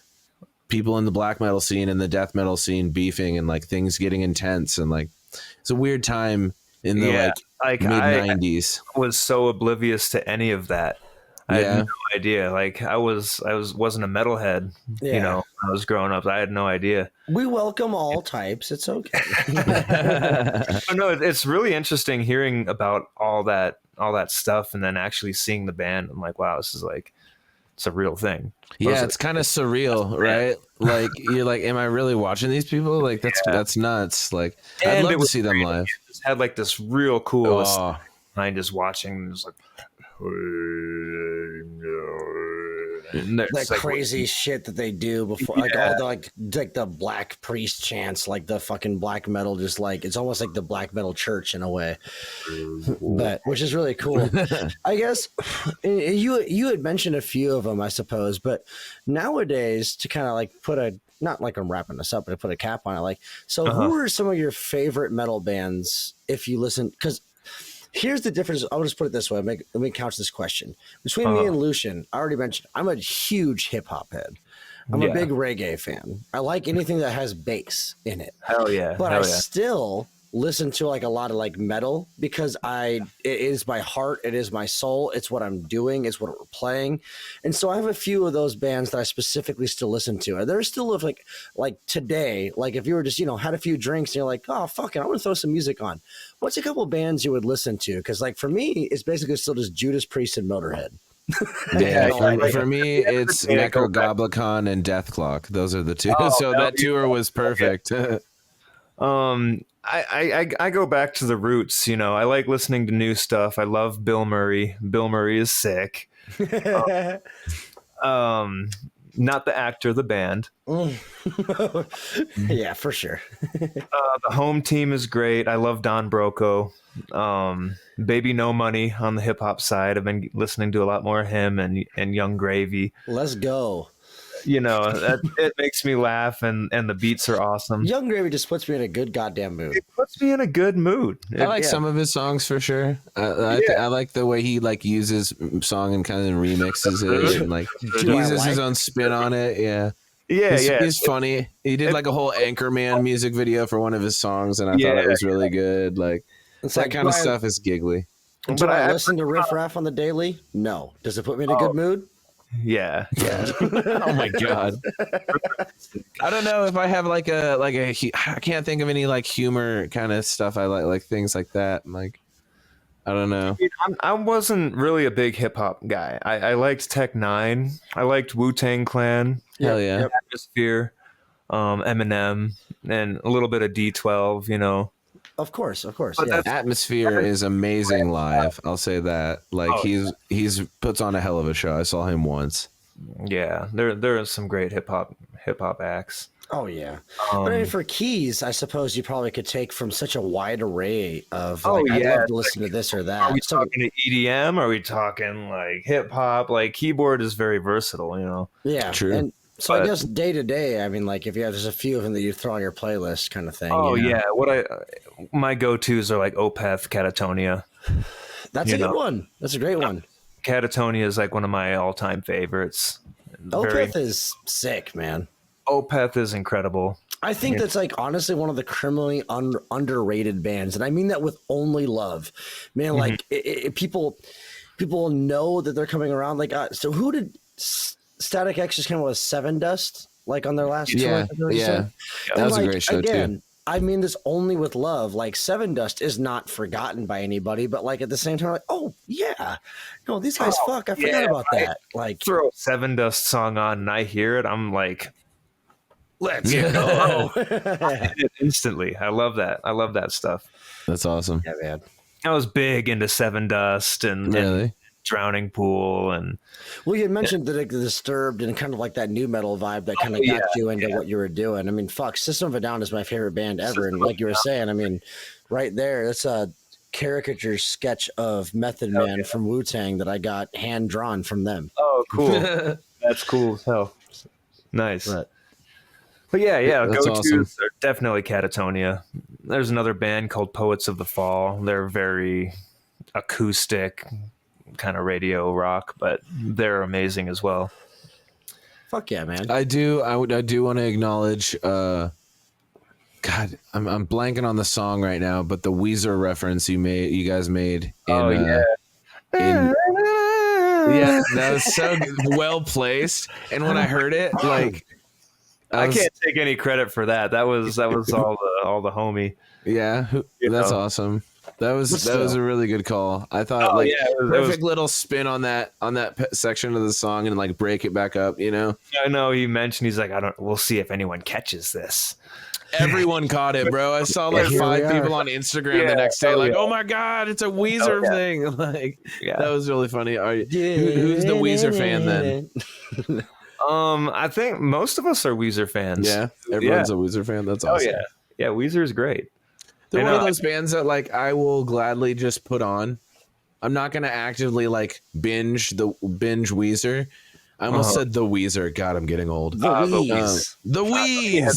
people in the black metal scene and the death metal scene beefing and like things getting intense, and like it's a weird time in the like mid 90s. I was so oblivious to any of that. I had no idea. Like I wasn't a metalhead, you know, when I was growing up. I had no idea. We welcome all types. It's okay. No, it's really interesting hearing about all that stuff and then actually seeing the band. I'm like, wow, this is like, it's a real thing. Yeah, it's kind of surreal, right? Like you're like, am I really watching these people? Like that's nuts. Like I'd love to see them live. It just had like this real cool behind just watching, and just like that like, crazy shit that they do before, like all the like the black priest chants, like the fucking black metal, just like it's almost like the black metal church in a way, but which is really cool. I guess you had mentioned a few of them, I suppose, but nowadays to kind of like put a, not like I'm wrapping this up, but to put a cap on it, like, so who are some of your favorite metal bands if you listen? Because here's the difference. I'll just put it this way. Let me couch this question. Between me and Lucian, I already mentioned I'm a huge hip hop head. I'm a big reggae fan. I like anything that has bass in it. Hell yeah. But I still listen to like a lot of like metal because it is my heart. It is my soul. It's what I'm doing. It's what we're playing. And so I have a few of those bands that I specifically still listen to. And there's still like today, like if you were just, had a few drinks and you're like, oh, fuck it, I want to throw some music on. What's a couple bands you would listen to? Because like for me, it's basically still just Judas Priest and Motorhead. Yeah, for me, it's Nekrogoblikon and Deathclock. Those are the two. So that tour was perfect. I go back to the roots. I like listening to new stuff. I love Bill Murray. Bill Murray is sick. Not the actor, the band. Yeah, for sure. The Home Team is great. I love Don Broco. Baby No Money on the hip hop side. I've been listening to a lot more of him and Young Gravy. Let's go. It makes me laugh, and the beats are awesome. Young Gravy just puts me in a good goddamn mood. It puts me in a good mood. I like some of his songs for sure. I like the way he like uses song and kind of remixes it and like uses his own spin on it. Yeah. He's funny. He did like a whole Anchorman music video for one of his songs, and I thought it was really good. Like that kind of stuff is giggly. Do I listen to Riff Raff on the daily? No. Does it put me in a good mood? Yeah. Oh my god. I don't know if I have like a I can't think of any like humor kind of stuff. I like things like that. Like I don't know. I wasn't really a big hip hop guy. I liked Tech Nine. I liked Wu-Tang Clan. Hell yeah. Atmosphere, Eminem, and a little bit of D12. Of course. But Atmosphere is amazing live. I'll say that. Like he's puts on a hell of a show. I saw him once. Yeah, there are some great hip hop acts. Oh yeah. But I mean, for keys, I suppose you probably could take from such a wide array of. I'd love to listen to this or that. Are we talking to EDM? Are we talking like hip hop? Like keyboard is very versatile. Yeah, true. So I guess day to day, I mean, like if you have just a few of them that you throw on your playlist, kind of thing. Oh yeah, my go-tos are like Opeth, Catatonia. That's a good one. That's a great one. Catatonia is like one of my all-time favorites. Opeth is sick, man. Opeth is incredible. I think that's like honestly one of the criminally underrated bands, and I mean that with only love, man. Like people know that they're coming around. Like, so who did Static X just came out with Seven Dust like on their last tour? Yeah, that was a great show too. I mean this only with love. Like Seven Dust is not forgotten by anybody, but like at the same time, like, oh yeah, no, these guys fuck. I forgot about that. Like, throw a Seven Dust song on and I hear it, I'm like, let's go. Instantly. I love that. I love that stuff. That's awesome. Yeah, man. I was big into Seven Dust and Drowning Pool, and well, you had mentioned that it Disturbed and kind of like that new metal vibe that kind of got you into what you were doing. I mean, fuck, System of a Down is my favorite band ever, and like you were saying, I mean, right there, that's a caricature sketch of Method Man from Wu-Tang that I got hand drawn from them. Oh, cool. That's cool as hell. Nice. But yeah, go-tos awesome. are definitely Catatonia. There's another band called Poets of the Fall. They're very acoustic, kind of radio rock, but they're amazing as well. Fuck yeah, man. I do want to acknowledge God, I'm blanking on the song right now, but the Weezer reference you guys made in yeah, that was so well placed. And when I heard it, like I can't take any credit for that. That was all the homie. Yeah, that's awesome. That was a really good call. I thought perfect little spin on that section of the song and like break it back up. You know. I know he mentioned he's like we'll see if anyone catches this. Everyone caught it, bro. I saw like 5 people on Instagram the next day, like, "Oh my god, it's a Weezer thing!" Like, that was really funny. Who's the Weezer fan then? I think most of us are Weezer fans. Yeah, everyone's a Weezer fan. That's awesome. Oh yeah, Weezer is great. They're one of those bands that like I will gladly just put on. I'm not gonna actively like binge Weezer. I almost said the Weezer. God, I'm getting old. The Wheeze.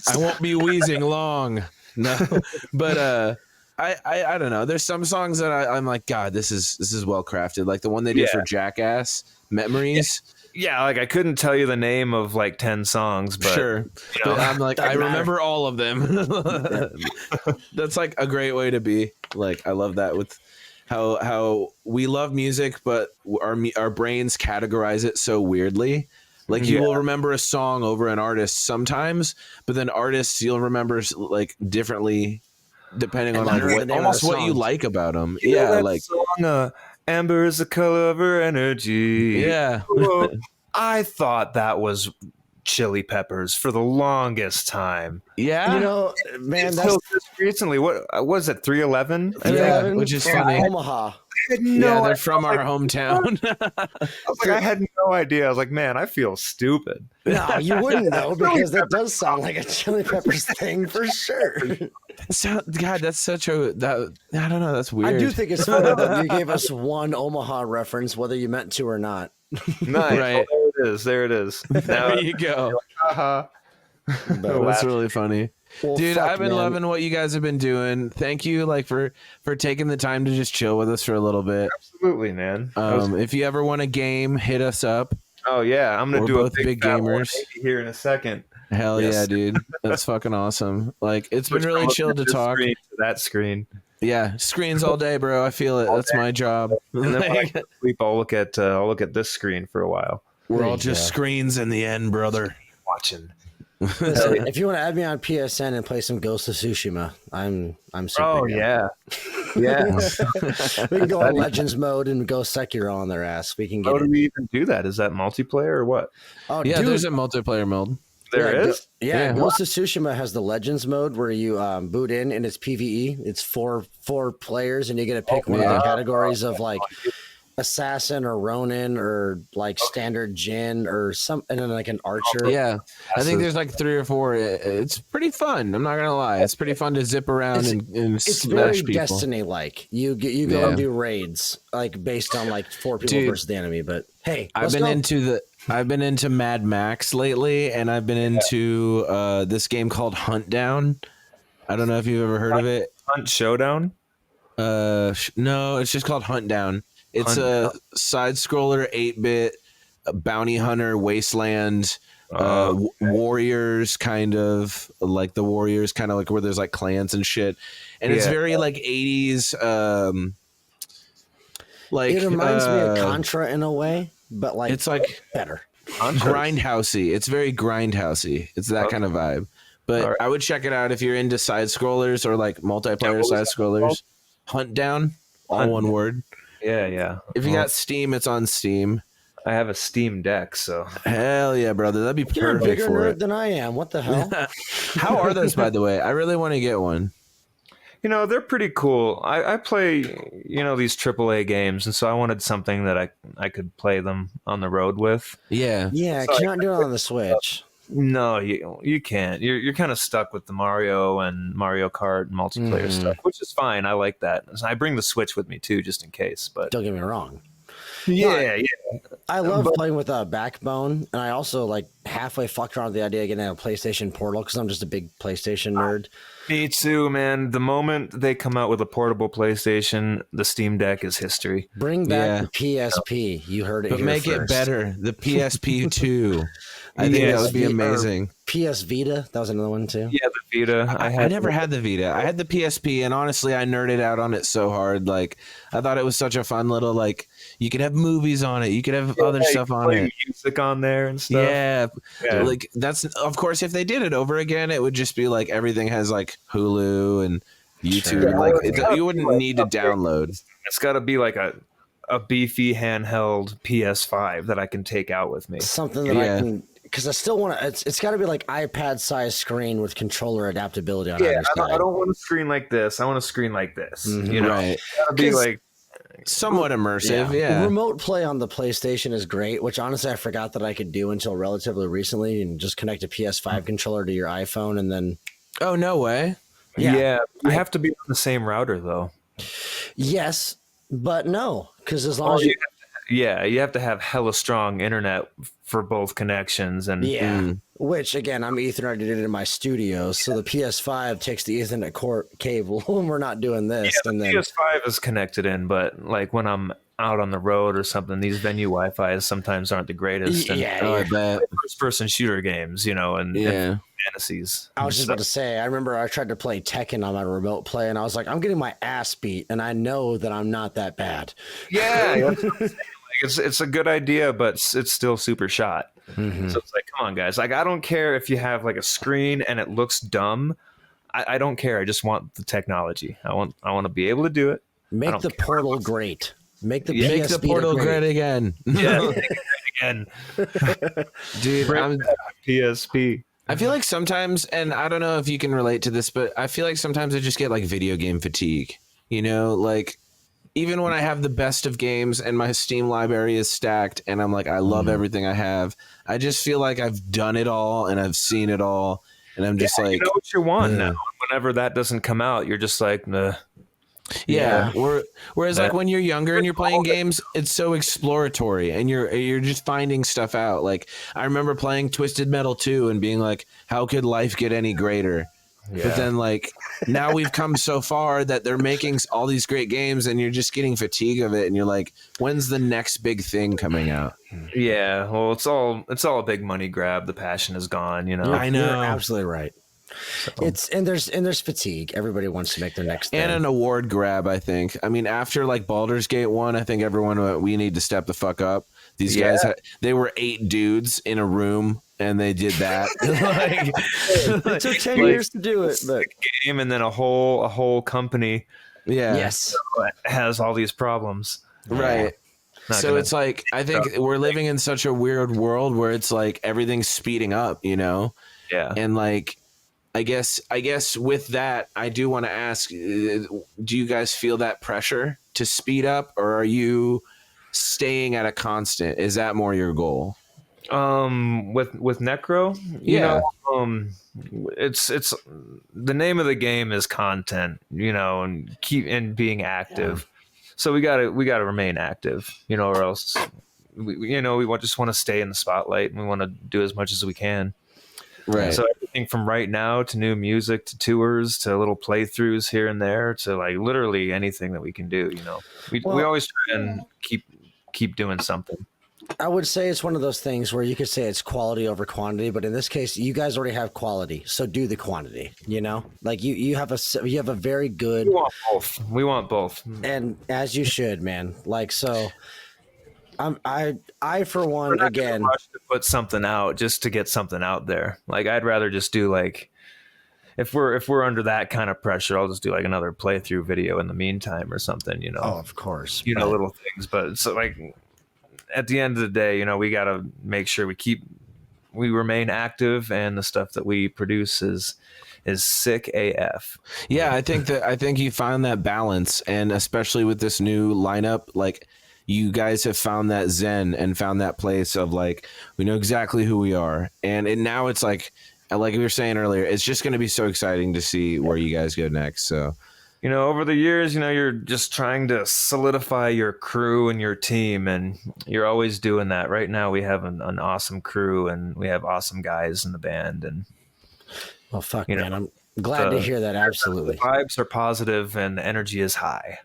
I won't be wheezing long. No, but I don't know. There's some songs that I'm like, God, this is well crafted. Like the one they did for Jackass, Memories. Yeah, like I couldn't tell you the name of like 10 songs, but sure. But I'm like, I remember all of them. That's like a great way to be. Like, I love that with how we love music, but our brains categorize it so weirdly. Like you will remember a song over an artist sometimes, but then artists you'll remember like differently depending on like what you like about them. Yeah, like song, Amber is the color of her energy. Yeah. I thought that was Chili Peppers for the longest time. Yeah. You know, man, that's recently. What was it? 311? Yeah, which is funny. Omaha. They're from our hometown. I had no idea. I was like, man, I feel stupid. No, you wouldn't though, because that does sound like a Chili Peppers thing for sure. God, that's such a I don't know. That's weird. I do think it's funny that you gave us one Omaha reference, whether you meant to or not. Nice. Right. Oh, there it is. There you go. That's really funny. Well, dude, I've been loving what you guys have been doing. Thank you, like for taking the time to just chill with us for a little bit. Absolutely, man. If you ever want a game, hit us up. Oh yeah, I'm gonna do both a big gamers here in a second. Hell yeah, dude, that's fucking awesome. Like it's been really chill to talk. To that screen. Yeah, screens all day, bro. I feel it. That's my job. And then when I get to sleep, I'll look at this screen for a while. We're all just screens in the end, brother. Watching. Listen, if you want to add me on PSN and play some Ghost of Tsushima, I'm super. Oh yeah. We can go on Legends mode and go Sekiro on their ass. We can get. How do we even do that? Is that multiplayer or what? Oh yeah, dude. there's a multiplayer mode. There is. Yeah, Ghost of Tsushima has the Legends mode where you boot in and it's PvE. It's four players and you get to pick one of the categories of like assassin or Ronin or like standard Jin or some, and then like an archer. Yeah, I think there's like 3 or 4. It's pretty fun. I'm not gonna lie. It's pretty fun to zip around and It's smash very people. Destiny like. You go and do raids like based on like 4 people versus the enemy. But hey, I've been into Mad Max lately, and I've been into this game called Hunt Down. I don't know if you've ever heard of it. Hunt Showdown? No, it's just called Hunt Down. It's a side scroller 8-bit bounty hunter wasteland warriors, kind of like the Warriors, kind of like where there's like clans and shit, and it's very like 80s. Like it reminds me of Contra in a way, but like it's like better. Grindhousey. It's very grindhousey. It's that kind of vibe. But I would check it out if you're into side scrollers or like multiplayer side scrollers. Hunt Down, all one word. Yeah. If you got Steam, it's on Steam. I have a Steam Deck, so hell yeah, brother, that'd be perfect You're a bigger for nerd it. than I am. What the hell? How are those, by the way? I really want to get one. they're pretty cool. I play these AAA games, and so I wanted something that I could play them on the road with. Yeah. Yeah, can you not do it on the Switch? No, you can't. You're kind of stuck with the Mario and Mario Kart and multiplayer stuff, which is fine. I like that. I bring the Switch with me too, just in case. But Don't get me wrong. yeah. I love playing with a Backbone, and I also like halfway fucked around with the idea of getting a PlayStation Portal because I'm just a big PlayStation nerd. Me too, man. The moment they come out with a portable PlayStation, the Steam Deck is history. Bring back the PSP. You heard it But here make first. it better. The PSP 2. I think that would be amazing. PS Vita, that was another one too. Yeah, the Vita. I never had the Vita. I had the PSP, and honestly, I nerded out on it so hard. Like, I thought it was such a fun little, like, you could have movies on it. You could have other stuff on it. Music on there and stuff. Yeah. Like, that's, of course, if they did it over again, it would just be like everything has like Hulu and YouTube. Sure. Like, you wouldn't need to download. It's got to be like a beefy handheld PS5 that I can take out with me. Something that I can, because I still want to. It's got to be like iPad size screen with controller adaptability on either side. I don't want a screen like this. I want a screen like this. Right. It's got to be like somewhat immersive. Yeah. Remote play on the PlayStation is great, which honestly I forgot that I could do until relatively recently, and just connect a PS5 controller to your iPhone and then. Oh, no way. Yeah. You have to be on the same router though. Yes, but no, because as long as you have to have hella strong internet for both connections, and which again I'm Ethernet it in my studio, so the PS5 takes the Ethernet cable when we're not doing this. the and then PS5 is connected in, but like when I'm out on the road or something, these venue Wi-Fi sometimes aren't the greatest. I bet. First-person shooter games, and fantasies. I was just about to say, I remember I tried to play Tekken on my remote play, and I was like, I'm getting my ass beat, and I know that I'm not that bad. Yeah, it's a good idea, but it's still super shot. So it's like, come on, guys. Like, I don't care if you have like a screen and it looks dumb. I don't care. I just want the technology. I want to be able to do it. Make the Portal great. Make the Portal great again. Yeah, make it great again. Dude, I'm PSP. I feel like sometimes, and I don't know if you can relate to this, but I feel like sometimes I just get like video game fatigue. Like even when I have the best of games and my Steam library is stacked and I'm like, I love everything I have, I just feel like I've done it all and I've seen it all. And I'm just like, you know what you want now. Whenever that doesn't come out, you're just like, nah. Yeah. Whereas like when you're younger and you're playing games, it's so exploratory and you're just finding stuff out. Like I remember playing Twisted Metal 2 and being like, how could life get any greater? Yeah. But then like now we've come so far that they're making all these great games and you're just getting fatigue of it. And you're like, when's the next big thing coming out? Yeah. Well, it's all a big money grab. The passion is gone, I know. You're absolutely right. So. There's fatigue. Everybody wants to make their next thing. And an award grab, I think. I mean, after like Baldur's Gate 1, I think everyone went, we need to step the fuck up. These guys, they were 8 dudes in a room and they did that. It took 10 years to do it, but game and then a whole company. Yeah. Yes. Has all these problems. Right. So it's like, I think we're living in such a weird world where it's like everything's speeding up, Yeah. And like, I guess with that, I do want to ask, do you guys feel that pressure to speed up, or are you staying at a constant? Is that more your goal? With Necro, it's the name of the game is content, and being active. So we gotta remain active, or else we just want to stay in the spotlight, and we want to do as much as we can. Right. So everything from right now to new music to tours to little playthroughs here and there to like literally anything that we can do. We always try and keep doing something. I would say it's one of those things where you could say it's quality over quantity, but in this case, you guys already have quality, so do the quantity. Like you have a very good. We want both, and as you should, man. Like so, I for one again rush to put something out just to get something out there. Like I'd rather just do like if we're under that kind of pressure, I'll just do like another playthrough video in the meantime or something. Oh, of course. Little things, but so like. At the end of the day, we got to make sure we remain active, and the stuff that we produce is sick AF. Yeah, I think you found that balance, and especially with this new lineup, like you guys have found that zen and found that place of like we know exactly who we are, and now it's like we were saying earlier, it's just going to be so exciting to see where you guys go next. So. Over the years, you're just trying to solidify your crew and your team, and you're always doing that. Right now, we have an awesome crew, and we have awesome guys in the band. And well, fuck, man, I'm glad to hear that. Absolutely, the vibes are positive, and the energy is high.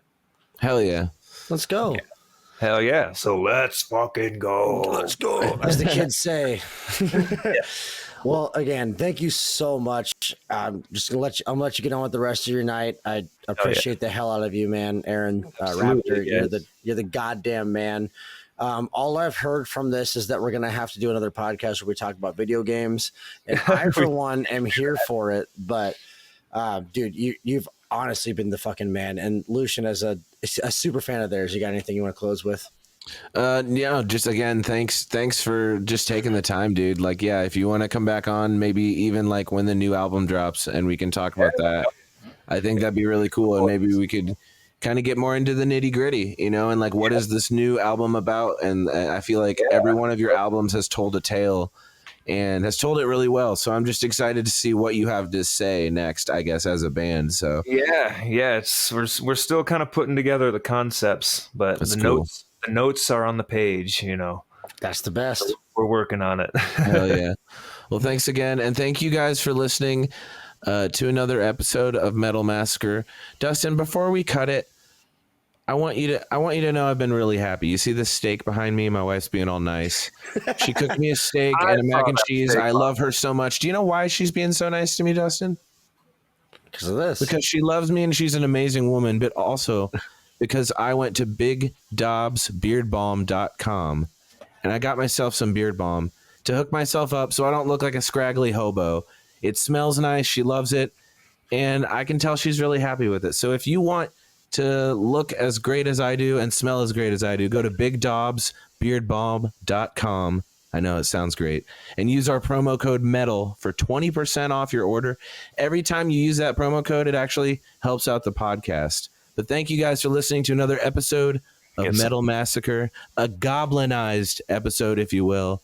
Hell yeah, let's go. Yeah. Hell yeah! So let's fucking go. Let's go, as the kids say. Yeah. Well, again, thank you so much. I'm just gonna let you get on with the rest of your night. I appreciate the hell out of you, man. Aaron, Raptor, you're the goddamn man. All I've heard from this is that we're gonna have to do another podcast where we talk about video games, and I, for one, am here for it. But, dude, you've honestly been the fucking man. And Lucian, as a super fan of theirs, you got anything you want to close with? Yeah, just again, thanks for just taking the time, dude. Like, yeah, if you want to come back on, maybe even like when the new album drops and we can talk about that, I think that'd be really cool. And maybe we could kind of get more into the nitty gritty, and like, what is this new album about? And I feel like every one of your albums has told a tale and has told it really well. So I'm just excited to see what you have to say next, I guess, as a band. So yeah, we're still kind of putting together the concepts, but that's the cool. The notes are on the page, That's the best. We're working on it. Hell yeah. Well, thanks again. And thank you guys for listening to another episode of Metal Massacre. Dustin, before we cut it, I want you to know I've been really happy. You see this steak behind me? My wife's being all nice. She cooked me a steak and a mac and cheese. I love her so much. Do you know why she's being so nice to me, Dustin? Because of this. Because she loves me and she's an amazing woman, but also because I went to bigdobsbeardbalm.com and I got myself some beard balm to hook myself up so I don't look like a scraggly hobo. It smells nice. She loves it. And I can tell she's really happy with it. So if you want to look as great as I do and smell as great as I do, go to bigdobsbeardbalm.com. I know it sounds great. And use our promo code METAL for 20% off your order. Every time you use that promo code, it actually helps out the podcast. But thank you guys for listening to another episode of Metal Massacre, a goblinized episode, if you will.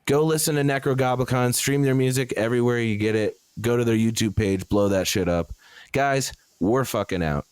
Go listen to Nekrogoblikon, stream their music everywhere you get it. Go to their YouTube page, blow that shit up. Guys, we're fucking out.